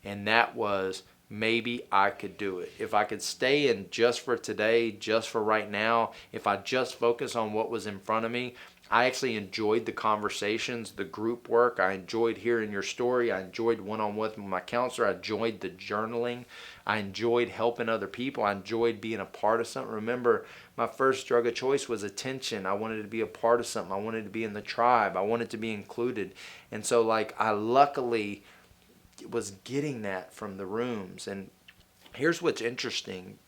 and that was maybe I could do it. If I could stay in just for today, just for right now, if I just focus on what was in front of me. I actually enjoyed the conversations, the group work. I enjoyed hearing your story. I enjoyed one-on-one with my counselor. I enjoyed the journaling. I enjoyed helping other people. I enjoyed being a part of something. Remember, my first drug of choice was attention. I wanted to be a part of something. I wanted to be in the tribe. I wanted to be included. And so I luckily was getting that from the rooms. And here's what's interesting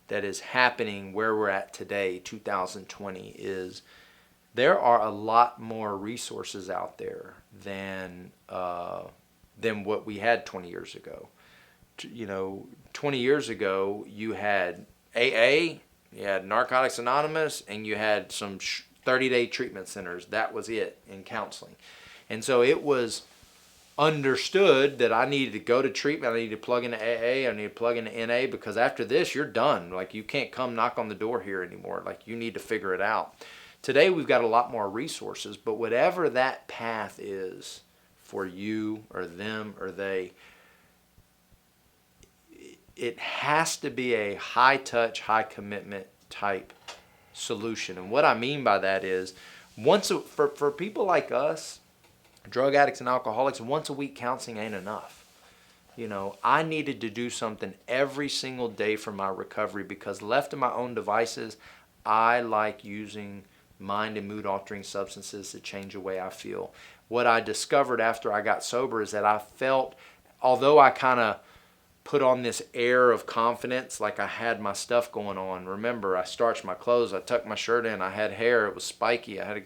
that is happening where we're at today, 2020, is there are a lot more resources out there than what we had 20 years ago. 20 years ago, you had AA, you had Narcotics Anonymous, and you had some 30-day treatment centers. That was it in counseling. And so it was understood that I needed to go to treatment, I needed to plug into AA, I needed to plug into NA, because after this, you're done. You can't come knock on the door here anymore. You need to figure it out. Today, we've got a lot more resources, but whatever that path is for you or them or they, it has to be a high-touch, high-commitment type solution. And what I mean by that is, for people like us, drug addicts and alcoholics, once a week counseling ain't enough. I needed to do something every single day for my recovery, because left to my own devices, I like using mind and mood altering substances to change the way I feel. What I discovered after I got sober is that I felt, although I kind of put on this air of confidence, like I had my stuff going on. Remember, I starched my clothes, I tucked my shirt in, I had hair, it was spiky, I had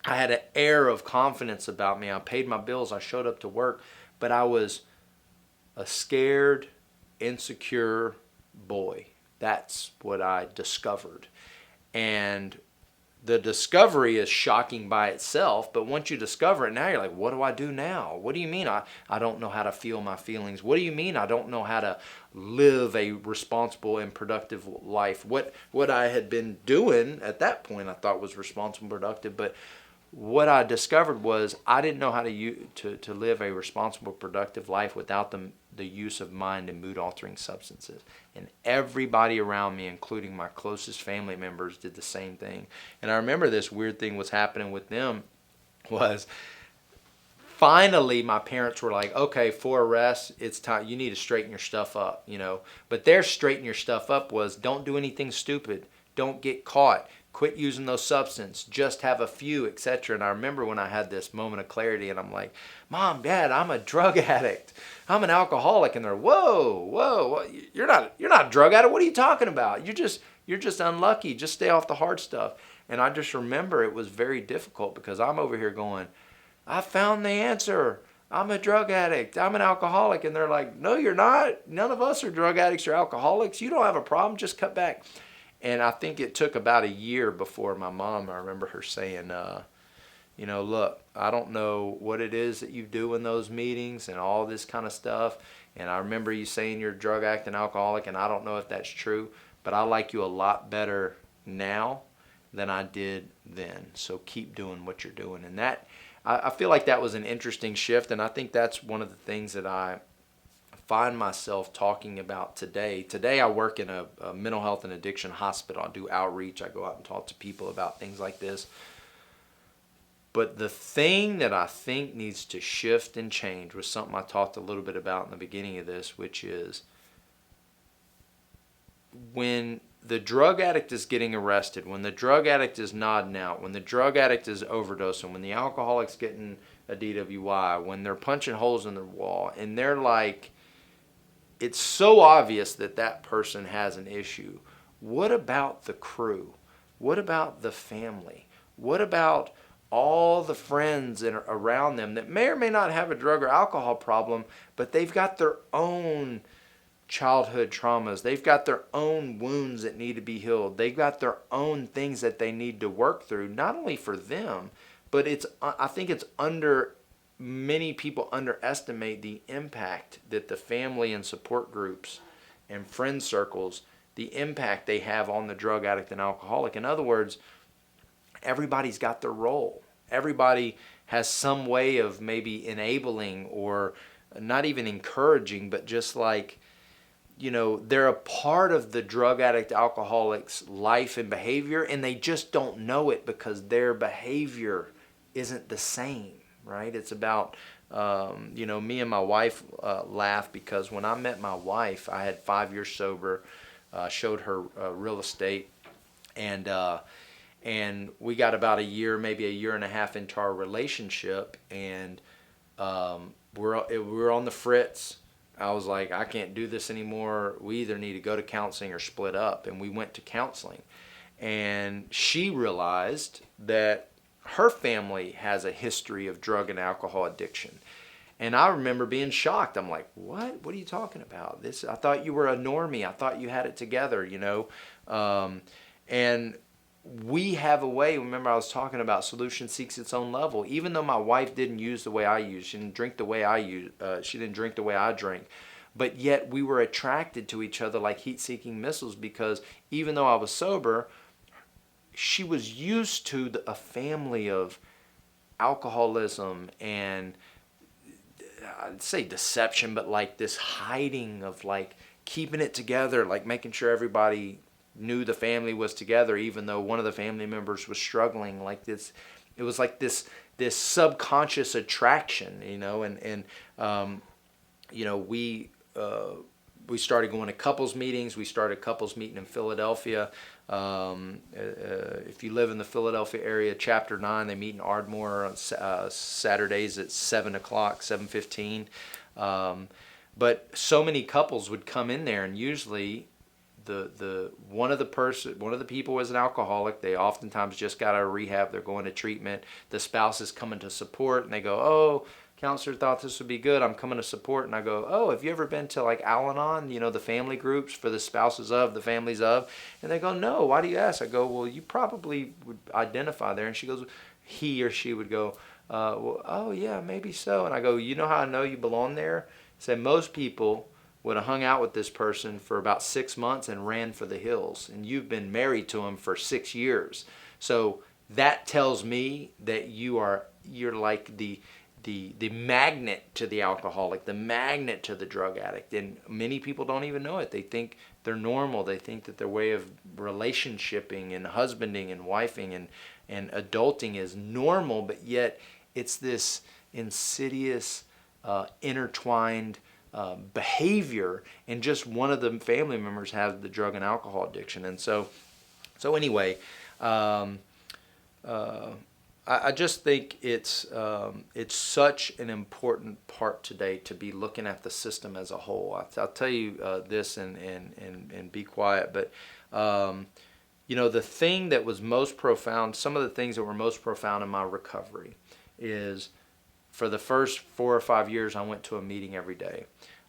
I had an air of confidence about me. I paid my bills. I showed up to work. But I was a scared, insecure boy. That's what I discovered. And the discovery is shocking by itself. But once you discover it, now you're like, what do I do now? What do you mean I don't know how to feel my feelings? What do you mean I don't know how to live a responsible and productive life? What I had been doing at that point I thought was responsible and productive. But what I discovered was I didn't know how to live a responsible, productive life without the use of mind and mood-altering substances. And everybody around me, including my closest family members, did the same thing. And I remember this weird thing was happening with them was finally my parents were like, okay, for arrest, it's time. You need to straighten your stuff up, But their straighten your stuff up was don't do anything stupid. Don't get caught. Quit using those substances. Just have a few, etc. And I remember when I had this moment of clarity, and I'm like, Mom, Dad, I'm a drug addict. I'm an alcoholic. And they're, whoa, you're not a drug addict. What are you talking about? You're just unlucky. Just stay off the hard stuff. And I just remember it was very difficult because I'm over here going, I found the answer. I'm a drug addict. I'm an alcoholic. And they're like, no, you're not. None of us are drug addicts or alcoholics. You don't have a problem. Just cut back. And I think it took about a year before my mom, I remember her saying, look, I don't know what it is that you do in those meetings and all this kind of stuff. And I remember you saying you're a drug addict and alcoholic, and I don't know if that's true, but I like you a lot better now than I did then. So keep doing what you're doing. And that, I feel like that was an interesting shift. And I think that's one of the things that I find myself talking about today. Today I work in a mental health and addiction hospital. I do outreach. I go out and talk to people about things like this. But the thing that I think needs to shift and change was something I talked a little bit about in the beginning of this, which is when the drug addict is getting arrested, when the drug addict is nodding out, when the drug addict is overdosing, when the alcoholic's getting a DWI, when they're punching holes in the wall, and they're like, it's so obvious that that person has an issue. What about the crew? What about the family? What about all the friends around them that may or may not have a drug or alcohol problem, but they've got their own childhood traumas. They've got their own wounds that need to be healed. They've got their own things that they need to work through, not only for them, but I think many people underestimate the impact that the family and support groups and friend circles, the impact they have on the drug addict and alcoholic. In other words, everybody's got their role. Everybody has some way of maybe enabling or not even encouraging, but just like, they're a part of the drug addict alcoholic's life and behavior, and they just don't know it because their behavior isn't the same. Right? It's about, me and my wife laugh because when I met my wife, I had 5 years sober, showed her real estate, and we got about a year, maybe a year and a half into our relationship, and we're on the fritz. I was like, I can't do this anymore. We either need to go to counseling or split up, and we went to counseling, and she realized that her family has a history of drug and alcohol addiction. And I remember being shocked. I'm like, what? What are you talking about? I thought you were a normie. I thought you had it together, And we have a way, remember I was talking about solution seeks its own level. Even though my wife didn't use the way I use, she didn't drink the way I use, she didn't drink the way I drink. But yet we were attracted to each other like heat-seeking missiles because even though I was sober, she was used to a family of alcoholism and I'd say deception, but like this hiding of like keeping it together, like making sure everybody knew the family was together, even though one of the family members was struggling. Like this, it was like this subconscious attraction, we started going to couples meetings. We started couples meeting in Philadelphia. If you live in the Philadelphia area, Chapter 9, they meet in Ardmore on Saturdays at 7 o'clock, 7:15. But so many couples would come in there, and usually one of the people was an alcoholic. They oftentimes just got out of rehab. They're going to treatment. The spouse is coming to support, and they go, oh, counselor thought this would be good. I'm coming to support. And I go, oh, have you ever been to like Alanon, the family groups for the spouses of, the families of? And they go, no, why do you ask? I go, well, you probably would identify there. And she goes, he or she would go, well, oh yeah, maybe so. And I go, you know how I know you belong there? Say most people would have hung out with this person for about 6 months and ran for the hills. And you've been married to him for 6 years. So that tells me that you're like the magnet to the alcoholic, the magnet to the drug addict. And many people don't even know it. They think they're normal. They think that their way of relationshiping and husbanding and wifing and adulting is normal, but yet it's this insidious, intertwined behavior, and just one of the family members has the drug and alcohol addiction. And so anyway, I just think it's such an important part today to be looking at the system as a whole. I'll tell you this and be quiet, but the thing that was most profound, some of the things that were most profound in my recovery is, for the first 4 or 5 years, I went to a meeting every day.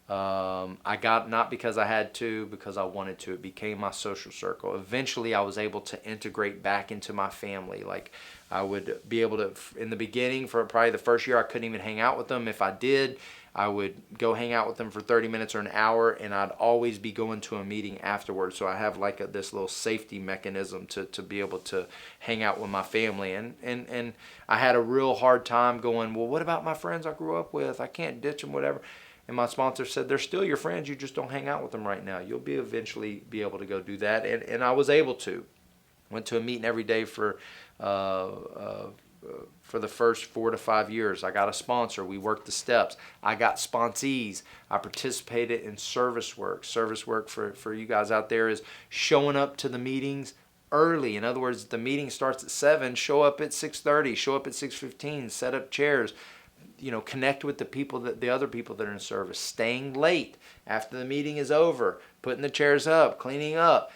I got, not because I had to, because I wanted to. It became my social circle. Eventually, I was able to integrate back into my family. Like, I would be able to, in the beginning, for probably the first year, I couldn't even hang out with them. If I did, I would go hang out with them for 30 minutes or an hour, and I'd always be going to a meeting afterwards. So I have like this little safety mechanism to be able to hang out with my family. And I had a real hard time going, well, what about my friends I grew up with? I can't ditch them, whatever. And my sponsor said, they're still your friends. You just don't hang out with them right now. You'll eventually be able to go do that. And I was able to. Went to a meeting every day for the first 4 to 5 years. I got a sponsor. We worked the steps. I got sponsees. I participated in service work. Service work for you guys out there is showing up to the meetings early. In other words, the meeting starts at 7, show up at 6:30, show up at 6:15, set up chairs, connect with the other people that are in service, staying late after the meeting is over, putting the chairs up, cleaning up,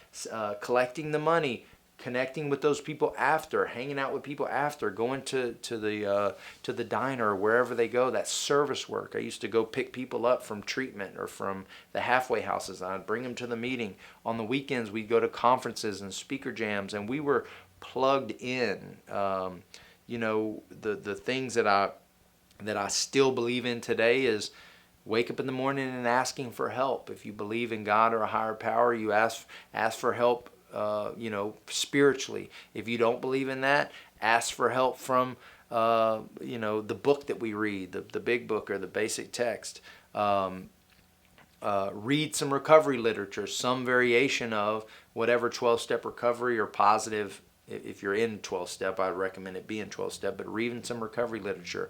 collecting the money, connecting with those people after, hanging out with people after, going to the diner or wherever they go. That's service work. I used to go pick people up from treatment or from the halfway houses. I'd bring them to the meeting. On the weekends, we'd go to conferences and speaker jams, and we were plugged in. The things that I still believe in today is wake up in the morning and asking for help. If you believe in God or a higher power, you ask for help. Spiritually. If you don't believe in that, ask for help from, the book that we read, the big book or the basic text. Read some recovery literature, some variation of whatever 12-step recovery or positive. If you're in 12-step, I'd recommend it being 12-step, but reading some recovery literature.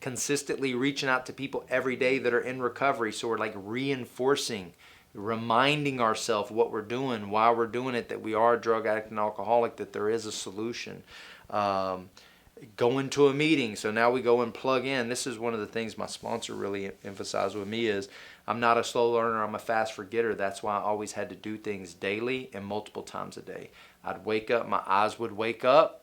Consistently reaching out to people every day that are in recovery. So we're like reinforcing, reminding ourselves what we're doing, why we're doing it, that we are a drug addict and alcoholic, that there is a solution. Going to a meeting. So now we go and plug in. This is one of the things my sponsor really emphasized with me is I'm not a slow learner, I'm a fast forgetter. That's why I always had to do things daily and multiple times a day. I'd wake up, my eyes would wake up,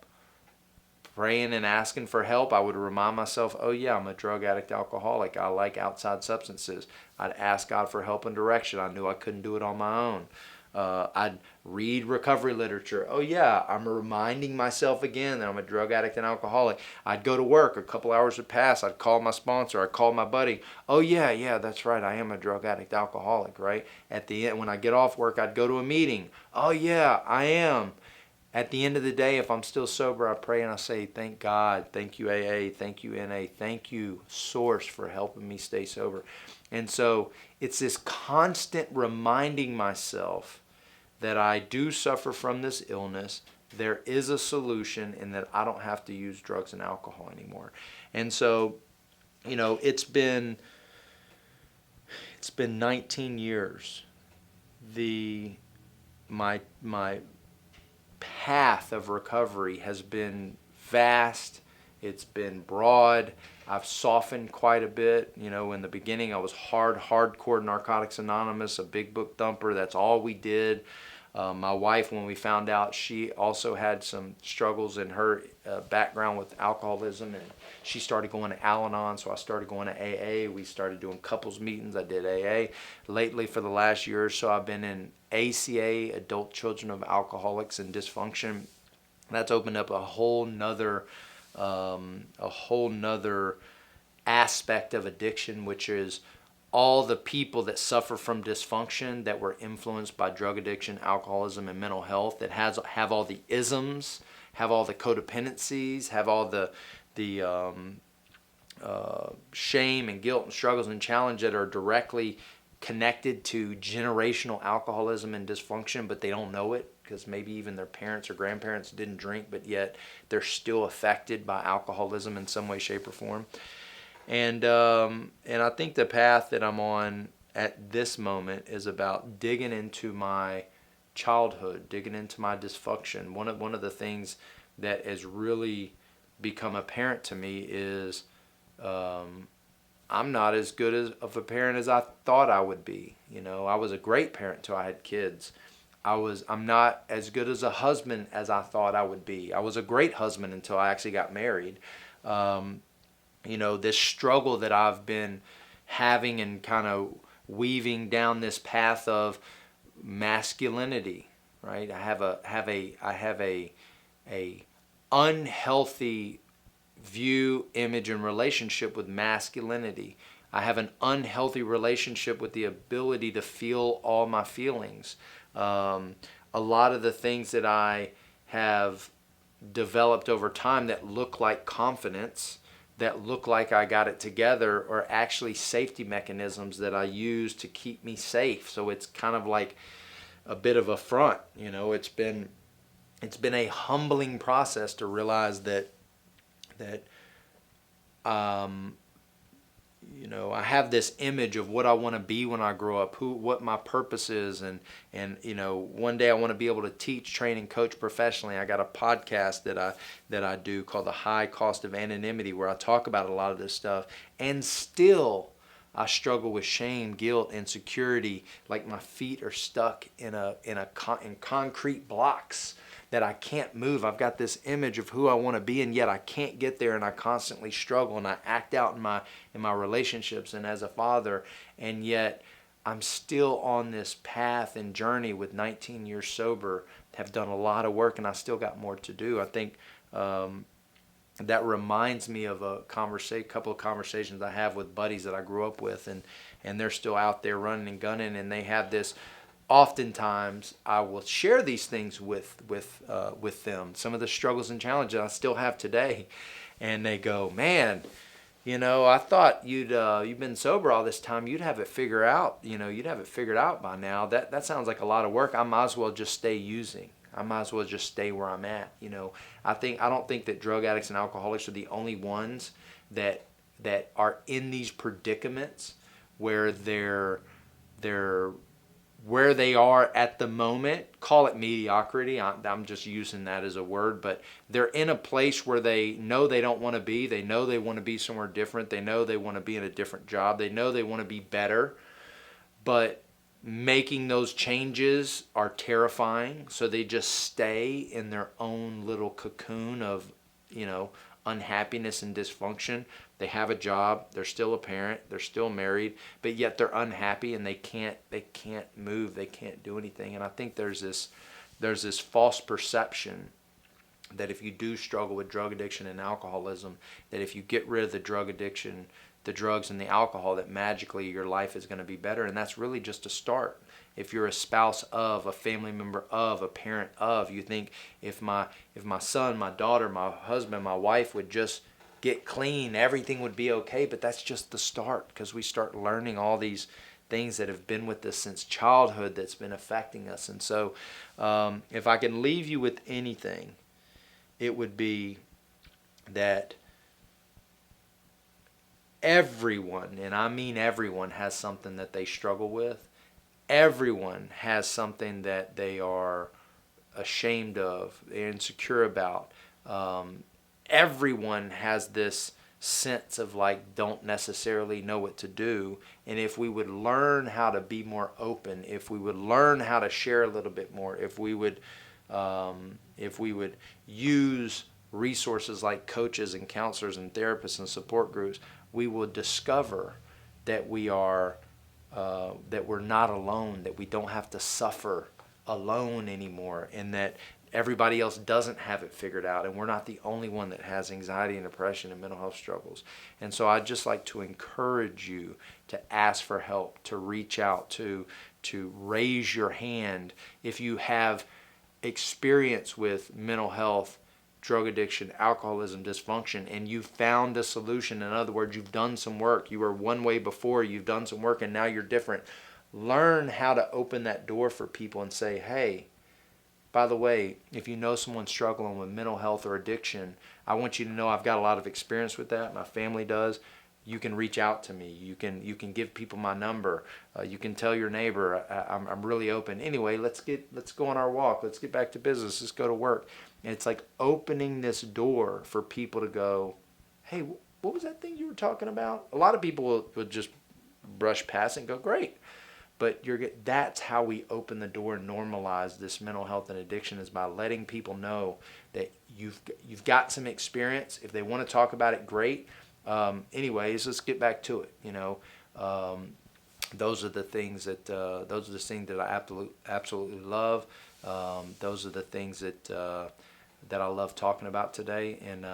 praying and asking for help. I would remind myself, oh yeah, I'm a drug addict alcoholic. I like outside substances. I'd ask God for help and direction. I knew I couldn't do it on my own. I'd read recovery literature. Oh yeah, I'm reminding myself again that I'm a drug addict and alcoholic. I'd go to work. A couple hours would pass. I'd call my sponsor. I'd call my buddy. Oh yeah, that's right. I am a drug addict alcoholic, right? At the end, when I get off work, I'd go to a meeting. Oh yeah, I am. At the end of the day, if I'm still sober, I pray and I say, thank God, thank you AA, thank you NA, thank you Source for helping me stay sober. And so it's this constant reminding myself that I do suffer from this illness, there is a solution, and that I don't have to use drugs and alcohol anymore. And so, it's been 19 years. My path of recovery has been vast. It's been broad. I've softened quite a bit. In the beginning I was hardcore Narcotics Anonymous, a big book thumper. That's all we did. My wife, when we found out, she also had some struggles in her background with alcoholism, and she started going to Alanon, so I started going to AA. We started doing couples meetings. I did AA. Lately, for the last year or so, I've been in ACA, Adult Children of Alcoholics and Dysfunction. That's opened up a whole nother aspect of addiction, which is all the people that suffer from dysfunction that were influenced by drug addiction, alcoholism, and mental health, that have all the isms, have all the codependencies, have all the shame and guilt and struggles and challenge that are directly connected to generational alcoholism and dysfunction, but they don't know it because maybe even their parents or grandparents didn't drink, but yet they're still affected by alcoholism in some way, shape, or form. And I think the path that I'm on at this moment is about digging into my childhood, digging into my dysfunction. One of the things that has really become apparent to me is I'm not as good of a parent as I thought I would be. I was a great parent until I had kids. I'm not as good as a husband as I thought I would be. I was a great husband until I actually got married. This struggle that I've been having and kind of weaving down this path of masculinity, right? I have a unhealthy view, image, and relationship with masculinity. I have an unhealthy relationship with the ability to feel all my feelings. A lot of the things that I have developed over time that look like confidence, that look like I got it together, are actually safety mechanisms that I use to keep me safe. So it's kind of like a bit of a front. It's been a humbling process to realize that I have this image of what I want to be when I grow up, what my purpose is, and one day I want to be able to teach, train, and coach professionally. I got a podcast that I do called the High Cost of Anonymity, where I talk about a lot of this stuff, and still I struggle with shame, guilt, insecurity, like my feet are stuck in concrete blocks that I can't move. I've got this image of who I want to be, and yet I can't get there, and I constantly struggle, and I act out in my relationships and as a father, and yet I'm still on this path and journey with 19 years sober, have done a lot of work, and I still got more to do. I think that reminds me of a couple of conversations I have with buddies that I grew up with, and they're still out there running and gunning, and they have this. Oftentimes, I will share these things with them, some of the struggles and challenges I still have today, and they go, "Man, I thought you've been sober all this time. You'd have it figured out. You'd have it figured out by now. That sounds like a lot of work. I might as well just stay using. I might as well just stay where I'm at. I don't think that drug addicts and alcoholics are the only ones that are in these predicaments where they're where they are at the moment. Call it mediocrity. I'm just using that as a word, but they're in a place where they know they don't want to be. They know they want to be somewhere different. They know they want to be in a different job. They know they want to be better, but making those changes are terrifying. So they just stay in their own little cocoon of, unhappiness and dysfunction. They have a job, they're still a parent, they're still married, but yet they're unhappy and they can't move, they can't do anything. And I think there's this false perception that if you do struggle with drug addiction and alcoholism, that if you get rid of the drug addiction, the drugs and the alcohol, that magically your life is going to be better. And that's really just a start. If you're a spouse of, a family member of, a parent of, you think if my son, my daughter, my husband, my wife would just get clean, everything would be okay. But that's just the start, because we start learning all these things that have been with us since childhood that's been affecting us. And so if I can leave you with anything, it would be that everyone, and I mean everyone, has something that they struggle with. Everyone has something that they are ashamed of, they're insecure about. Everyone has this sense of don't necessarily know what to do. And if we would learn how to be more open, if we would learn how to share a little bit more, if we would use resources like coaches and counselors and therapists and support groups, we will discover that we're not alone, that we don't have to suffer alone anymore, and that everybody else doesn't have it figured out, and we're not the only one that has anxiety and depression and mental health struggles. And so I'd just like to encourage you to ask for help, to reach out, to raise your hand if you have experience with mental health drug addiction, alcoholism, dysfunction, and you found a solution. In other words, you've done some work. You were one way before, you've done some work, and now you're different. Learn how to open that door for people and say, hey, by the way, if you know someone struggling with mental health or addiction, I want you to know I've got a lot of experience with that. My family does. You can reach out to me. You can give people my number. You can tell your neighbor. I'm really open. Anyway, let's go on our walk. Let's get back to business. Let's go to work. And it's like opening this door for people to go, hey, what was that thing you were talking about? A lot of people would just brush past and go, great. But that's how we open the door and normalize this mental health and addiction, is by letting people know that you've got some experience. If they want to talk about it, great. Anyways, let's get back to it. Those are the things that I absolutely love. Those are the things that I love talking about today. And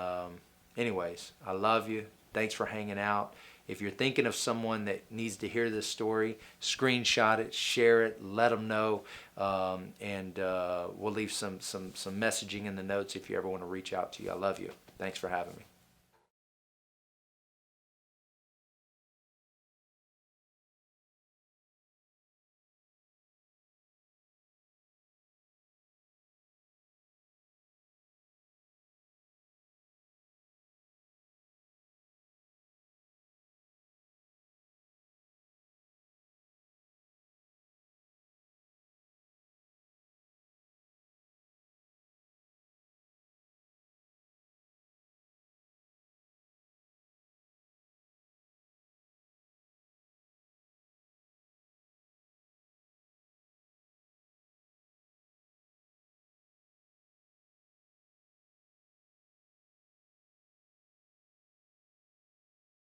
anyways, I love you. Thanks for hanging out. If you're thinking of someone that needs to hear this story, screenshot it, share it, let them know, and we'll leave some messaging in the notes if you ever want to reach out to you. I love you. Thanks for having me.